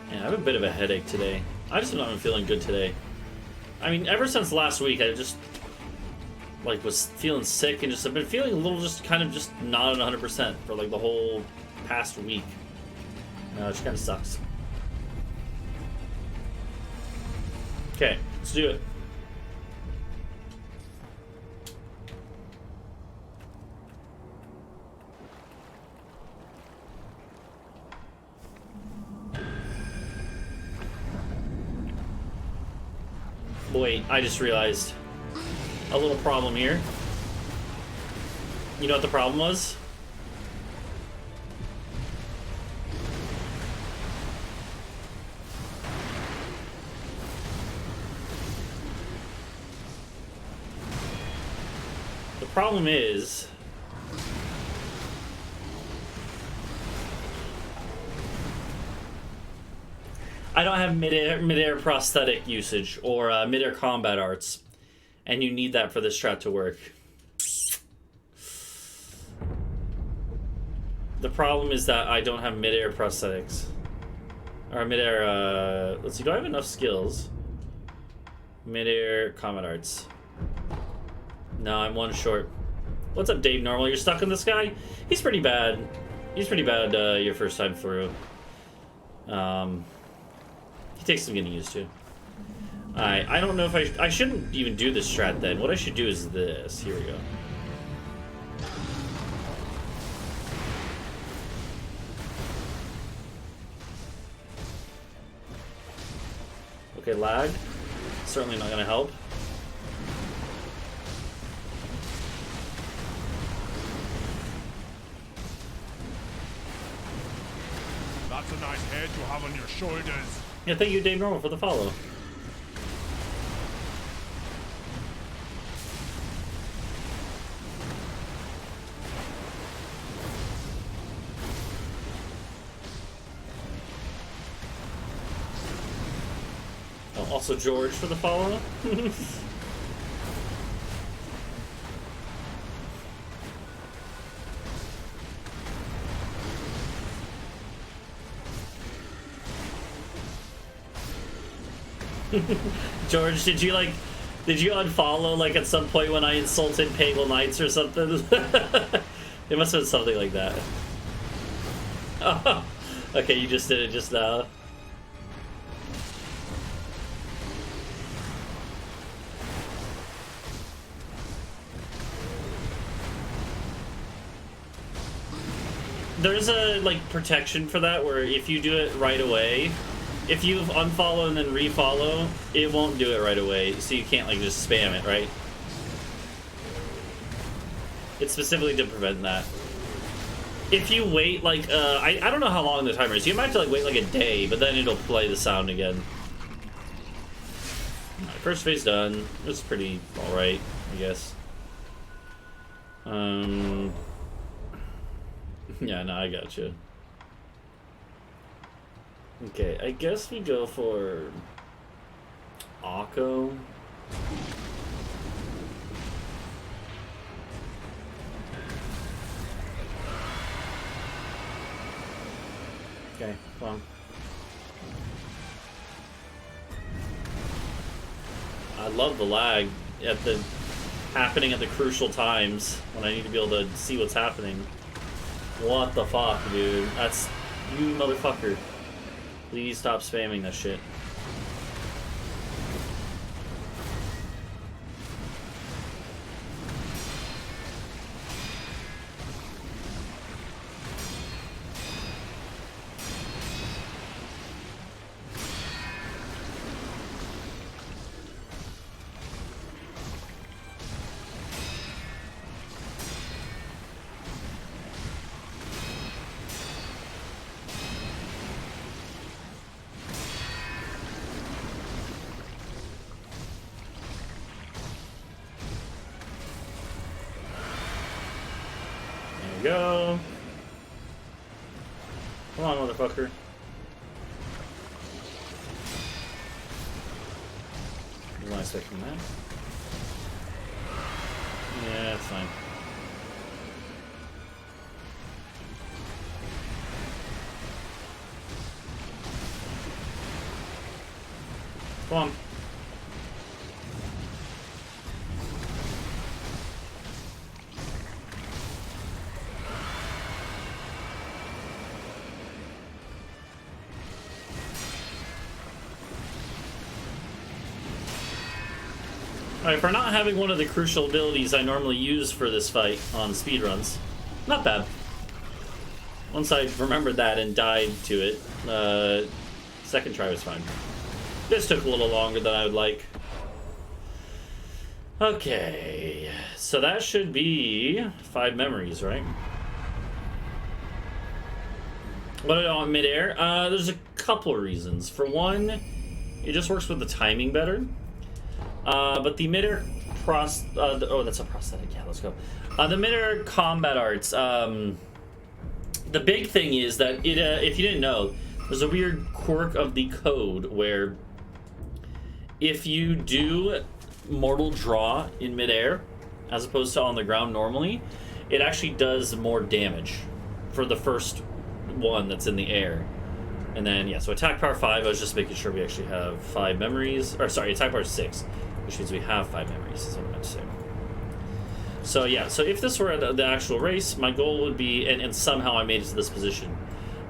Yeah, I have a bit of a headache today. I just have not been feeling good today. I mean, ever since last week, I just like was feeling sick and just I've been feeling a little just kind of just not at 100% for like the whole past week. Which kind of sucks. Okay, let's do it. Wait, I just realized a little problem here. You know what the problem was? The problem is... I don't have mid-air prosthetic usage or mid-air combat arts, and you need that for this strat to work. The problem is that I don't have mid-air prosthetics. Or mid-air, let's see, do I have enough skills? Mid-air combat arts. No, I'm one short. What's up, Dave Normal? You're stuck in this guy? He's pretty bad. He's pretty bad your first time through. He takes some getting used to. Alright, I don't know if I shouldn't even do this strat then. What I should do is this. Here we go. Okay, lag. Certainly not gonna help. That's a nice head you have on your shoulders. Yeah, thank you, Dave Normal, for the follow. Oh, also George for the follow. George, did you unfollow like at some point when I insulted Pagal Knights or something? It must have been something like that. Oh, okay, you just did it just now. There's a protection for that where if you do it right away, if you unfollow and then refollow, it won't do it right away, so you can't just spam it, right? It's specifically to prevent that. If you wait I don't know how long the timer is. You might have to wait a day, but then it'll play the sound again. Right, first phase done. It was pretty alright, I guess. Yeah, no, I got you. Okay, I guess we go for Akko. Okay, come on. I love the lag happening at the crucial times when I need to be able to see what's happening. What the fuck, dude? That's you, motherfucker. Please stop spamming that shit. Go. Come on, motherfucker. You want to stick from that? Yeah, that's fine. Come on. Alright, for not having one of the crucial abilities I normally use for this fight on speedruns, not bad. Once I remembered that and died to it, second try was fine. This took a little longer than I would like. Okay. so that should be 5 memories, right? What about midair? There's a couple of reasons. For one, it just works with the timing better. But the midair oh, that's a prosthetic. Yeah, let's go. The midair combat arts. The big thing is that it, if you didn't know, there's a weird quirk of the code where if you do mortal draw in midair, as opposed to on the ground normally, it actually does more damage for the first one that's in the air. And then, yeah, so attack power 5, I was just making sure we actually have 5 memories. Or, sorry, attack power 6, which means we have 5 memories, is what I meant to say. So, yeah, so if this were the actual race, my goal would be, and somehow I made it to this position,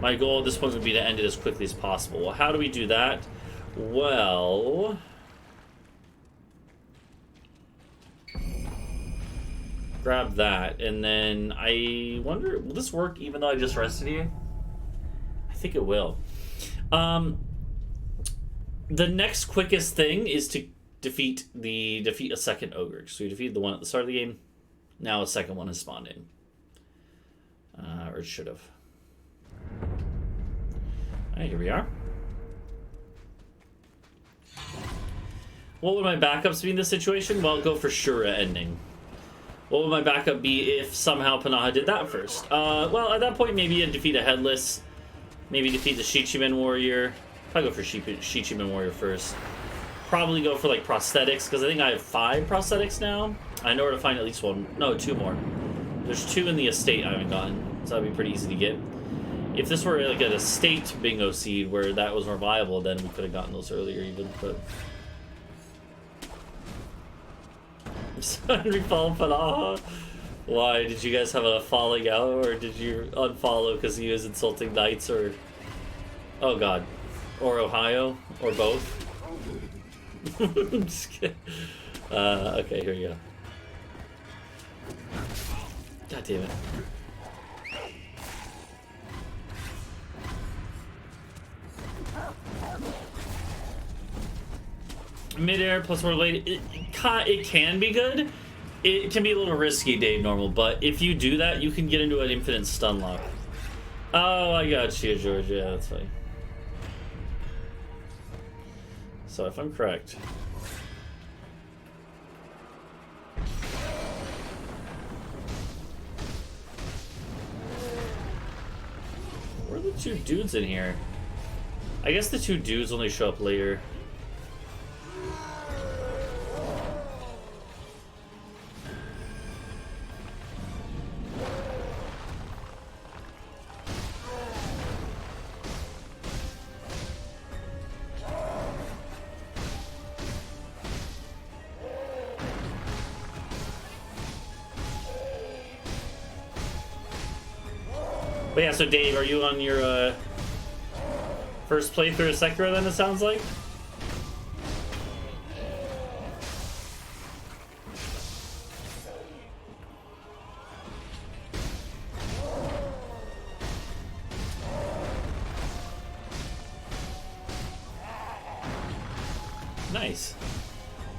my goal at this point would be to end it as quickly as possible. Well, how do we do that? Well... grab that, and then I wonder, will this work even though I just rested you? I think it will. The next quickest thing is to defeat a second ogre. So we defeated the one at the start of the game. Now a second one has spawned in. Or it should have. Alright, here we are. What would my backups be in this situation? Well, go for Shura ending. What would my backup be if somehow Panaha did that first? Well, at that point, maybe I'd defeat a Headless. Maybe defeat the Shichiman Warrior. Probably go for Shichiman Warrior first. Probably go for, like, prosthetics, because I think I have 5 prosthetics now. I know where to find at least one. No, 2 more. There's 2 in the estate I haven't gotten, so that'd be pretty easy to get. If this were, like, an estate bingo seed where that was more viable, then we could have gotten those earlier even, but... Unfollow Panaha. Why? Did you guys have a falling out, or did you unfollow because he was insulting knights, or... Oh god. Or Ohio? Or both? I'm just kidding. Okay, here you go. God damn it. Mid-air plus more late. It can be good. It can be a little risky, Dave Normal, but if you do that, you can get into an infinite stun lock. Oh, I got you, George. Yeah, that's funny. So if I'm correct... Where are the 2 dudes in here? I guess the 2 dudes only show up later. But yeah, so Dave, are you on your first playthrough of Sekiro then, it sounds like? Nice.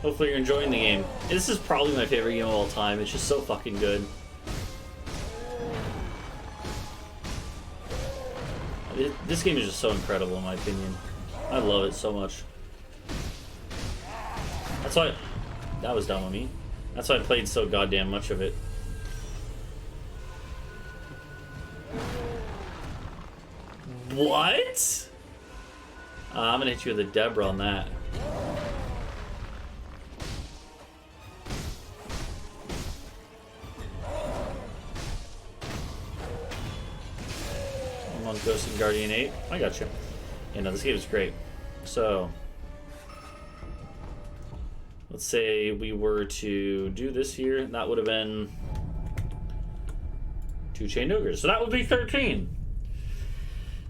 Hopefully you're enjoying the game. This is probably my favorite game of all time. It's just so fucking good. This game is just so incredible, in my opinion. I love it so much. That's why... That was dumb of me. That's why I played so goddamn much of it. What? I'm gonna hit you with a Deborah on that. Ghost and Guardian 8. I got you. Yeah, no, this game is great. So, let's say we were to do this here. That would have been 2 Chained Ogres. So that would be 13.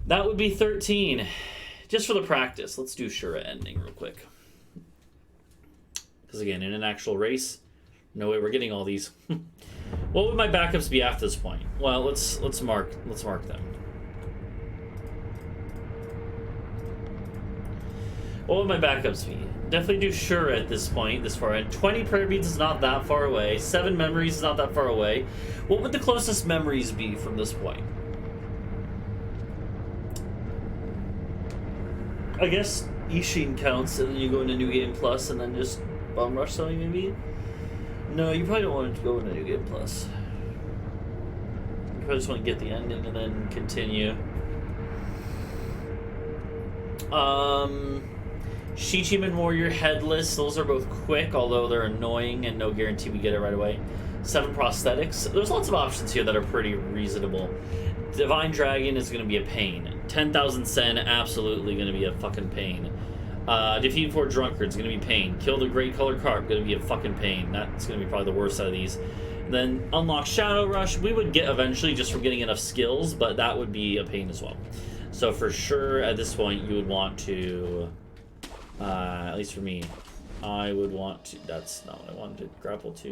That would be 13. Just for the practice, let's do Shura ending real quick. Because again, in an actual race, no way we're getting all these. What would my backups be after this point? Well, let's mark them. What would my backups be? Definitely do sure at this point, this far in. 20 prayer beads is not that far away. 7 memories is not that far away. What would the closest memories be from this point? I guess Ishin counts, and then you go into New Game Plus, and then just Bum Rush something maybe? No, you probably don't want to go into New Game Plus. You probably just want to get the ending and then continue. Shichiman Warrior Headless, those are both quick, although they're annoying and no guarantee we get it right away. 7 prosthetics. There's lots of options here that are pretty reasonable. Divine Dragon is going to be a pain. 10,000 Sen, absolutely going to be a fucking pain. Defeat 4 Drunkards, going to be pain. Kill the Great Color Carp, going to be a fucking pain. That's going to be probably the worst out of these. Then unlock Shadow Rush, we would get eventually just from getting enough skills, but that would be a pain as well. So for sure, at this point, you would want to, at least for me, I would want to, that's not what I wanted to grapple to.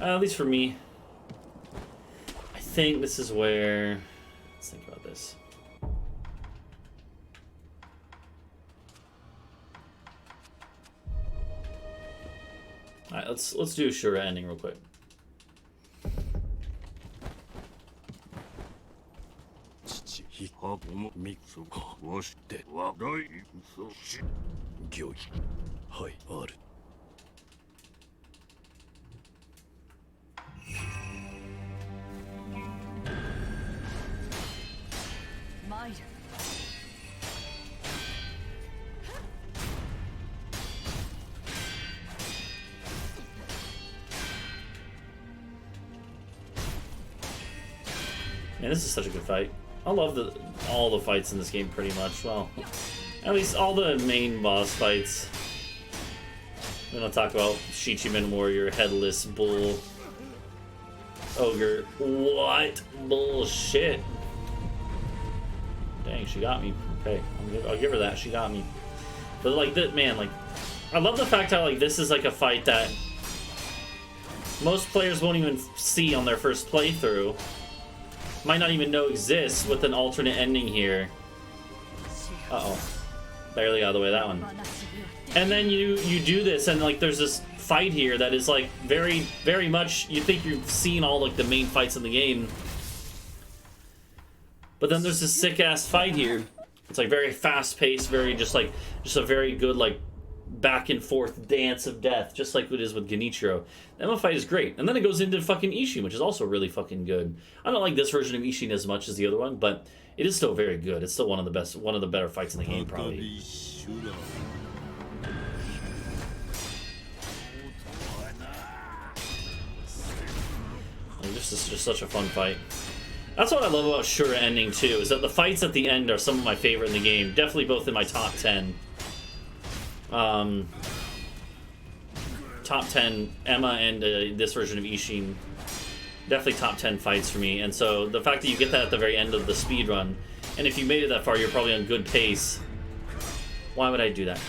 At least for me, I think this is where, let's think about this. Alright, let's do a Shura ending real quick. Man, this is such a good fight. I love all the fights in this game pretty much. Well, at least all the main boss fights. We're gonna talk about Shichiman Warrior, Headless, Bull, Ogre. What? Bullshit. Dang, she got me. Okay, I'll give her that. She got me. But like, man, like, I love the fact how like this is like a fight that most players won't even see on their first playthrough. Might not even know exists with an alternate ending here. Uh-oh. Barely got out of the way of that one. And then you do this, and like there's this fight here that is like very, very much, you think you've seen all like the main fights in the game. But then there's this sick-ass fight here. It's like very fast-paced, very just a very good like back and forth dance of death, just like it is with Genichiro. The Emma fight is great. And then it goes into fucking Ishin, which is also really fucking good. I don't like this version of Ishin as much as the other one, but it is still very good. It's still one of the better fights in the game, probably. Like, this is just such a fun fight. That's what I love about Shura ending too, is that the fights at the end are some of my favorite in the game. Definitely both in my top 10. Top 10 Emma and this version of Ishin, definitely top 10 fights for me. And so the fact that you get that at the very end of the speed run, and if you made it that far, you're probably on good pace. Why would I do that?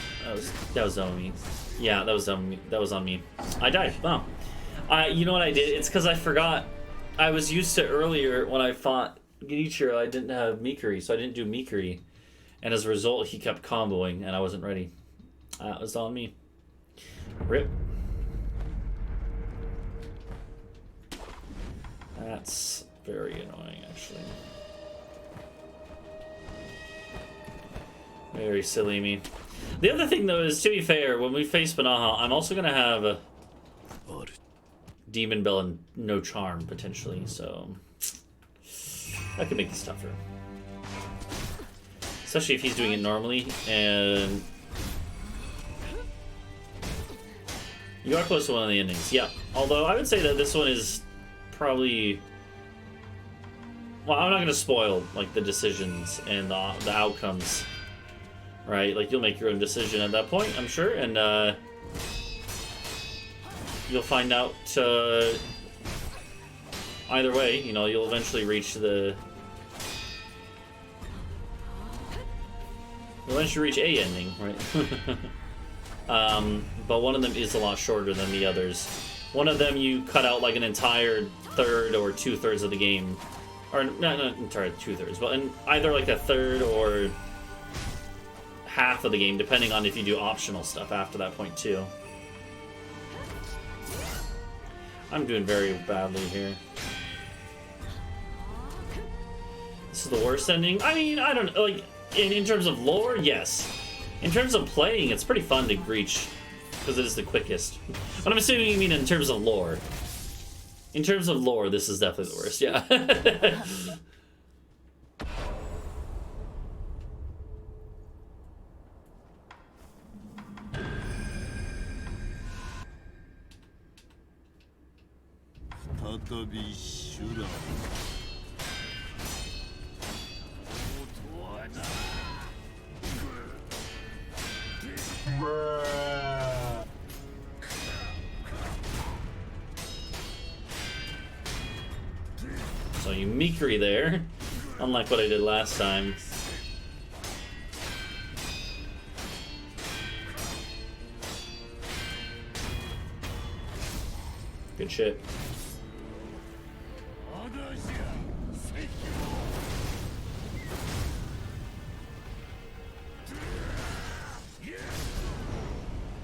That was on me. Yeah, that was on me. That was on me. I died. Wow. You know what I did? It's because I forgot. I was used to earlier when I fought Genichiro, I didn't have Mikuri, so I didn't do Mikuri, and as a result, he kept comboing, and I wasn't ready. It was on me. Rip. That's very annoying, actually. Very silly me. The other thing, though, is, to be fair, when we face Banaha, I'm also going to have a Demon Bell and no Charm, potentially, so that could make this tougher. Especially if he's doing it normally, and you are close to one of the endings, yeah. Although I would say that this one is probably, well, I'm not going to spoil like the decisions and the outcomes, right? Like you'll make your own decision at that point, I'm sure, and you'll find out either way. You know, you'll eventually reach the. You'll eventually reach a ending, right? But one of them is a lot shorter than the others. One of them you cut out like an entire third or 2/3 of the game, Or not entirely 2/3, but in either like a third or half of the game, depending on if you do optional stuff after that point too. I'm doing very badly here. This is the worst ending. I mean, I don't like in terms of lore, yes. In terms of playing, it's pretty fun to reach because it is the quickest. But I'm assuming you mean in terms of lore. In terms of lore, this is definitely the worst, yeah. So you Mikiri there, unlike what I did last time. Good shit.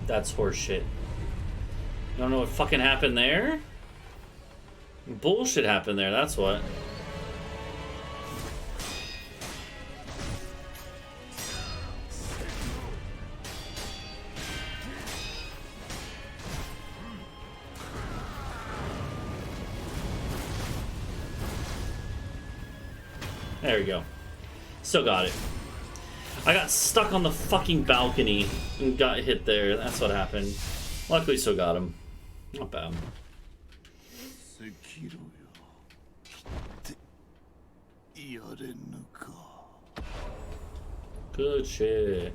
That's horseshit. You don't know what fucking happened there? Bullshit happened there, that's what. There we go. Still got it. I got stuck on the fucking balcony and got hit there. That's what happened. Luckily, still got him. Not bad. Sekiro Good shit.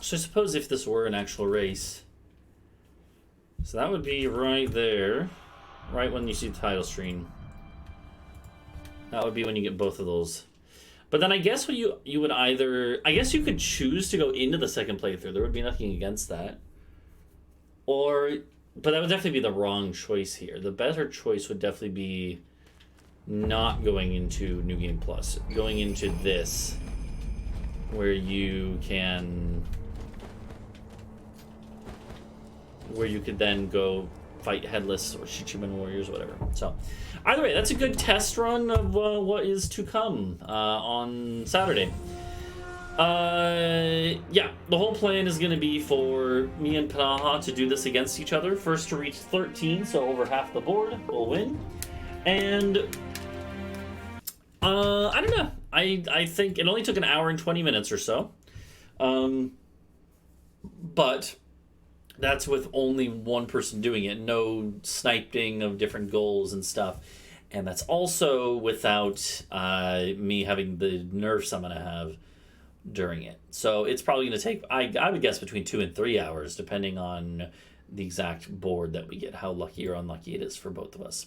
So I suppose if this were an actual race, so that would be right there, right when you see the title screen. That would be when you get both of those. But then I guess what you would either, I guess you could choose to go into the second playthrough. There would be nothing against that. Or, but that would definitely be the wrong choice here. The better choice would definitely be not going into New Game Plus. Going into this, where you can, where you could then go fight Headless or Shichiman Warriors, whatever. So, either way, that's a good test run of what is to come on Saturday. Yeah, the whole plan is going to be for me and Panaha to do this against each other. First to reach 13, so over half the board will win. And, I don't know. I think it only took an hour and 20 minutes or so. But that's with only one person doing it. No sniping of different goals and stuff. And that's also without me having the nerfs I'm going to have during it. So it's probably going to take, I would guess, between 2 and 3 hours, depending on the exact board that we get, how lucky or unlucky it is for both of us.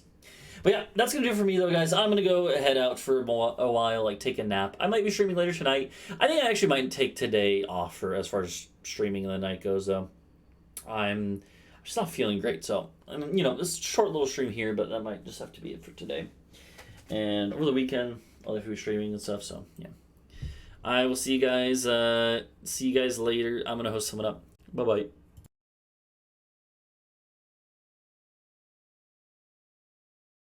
But yeah, that's going to do it for me, though, guys. I'm going to go head out for a while, like take a nap. I might be streaming later tonight. I think I actually might take today off for as far as streaming in the night goes, though. I'm just not feeling great, so, you know, this short little stream here, but that might just have to be it for today. And over the weekend, I'll have to be streaming and stuff, so, yeah. I will see you guys later. I'm going to host someone up. Bye-bye.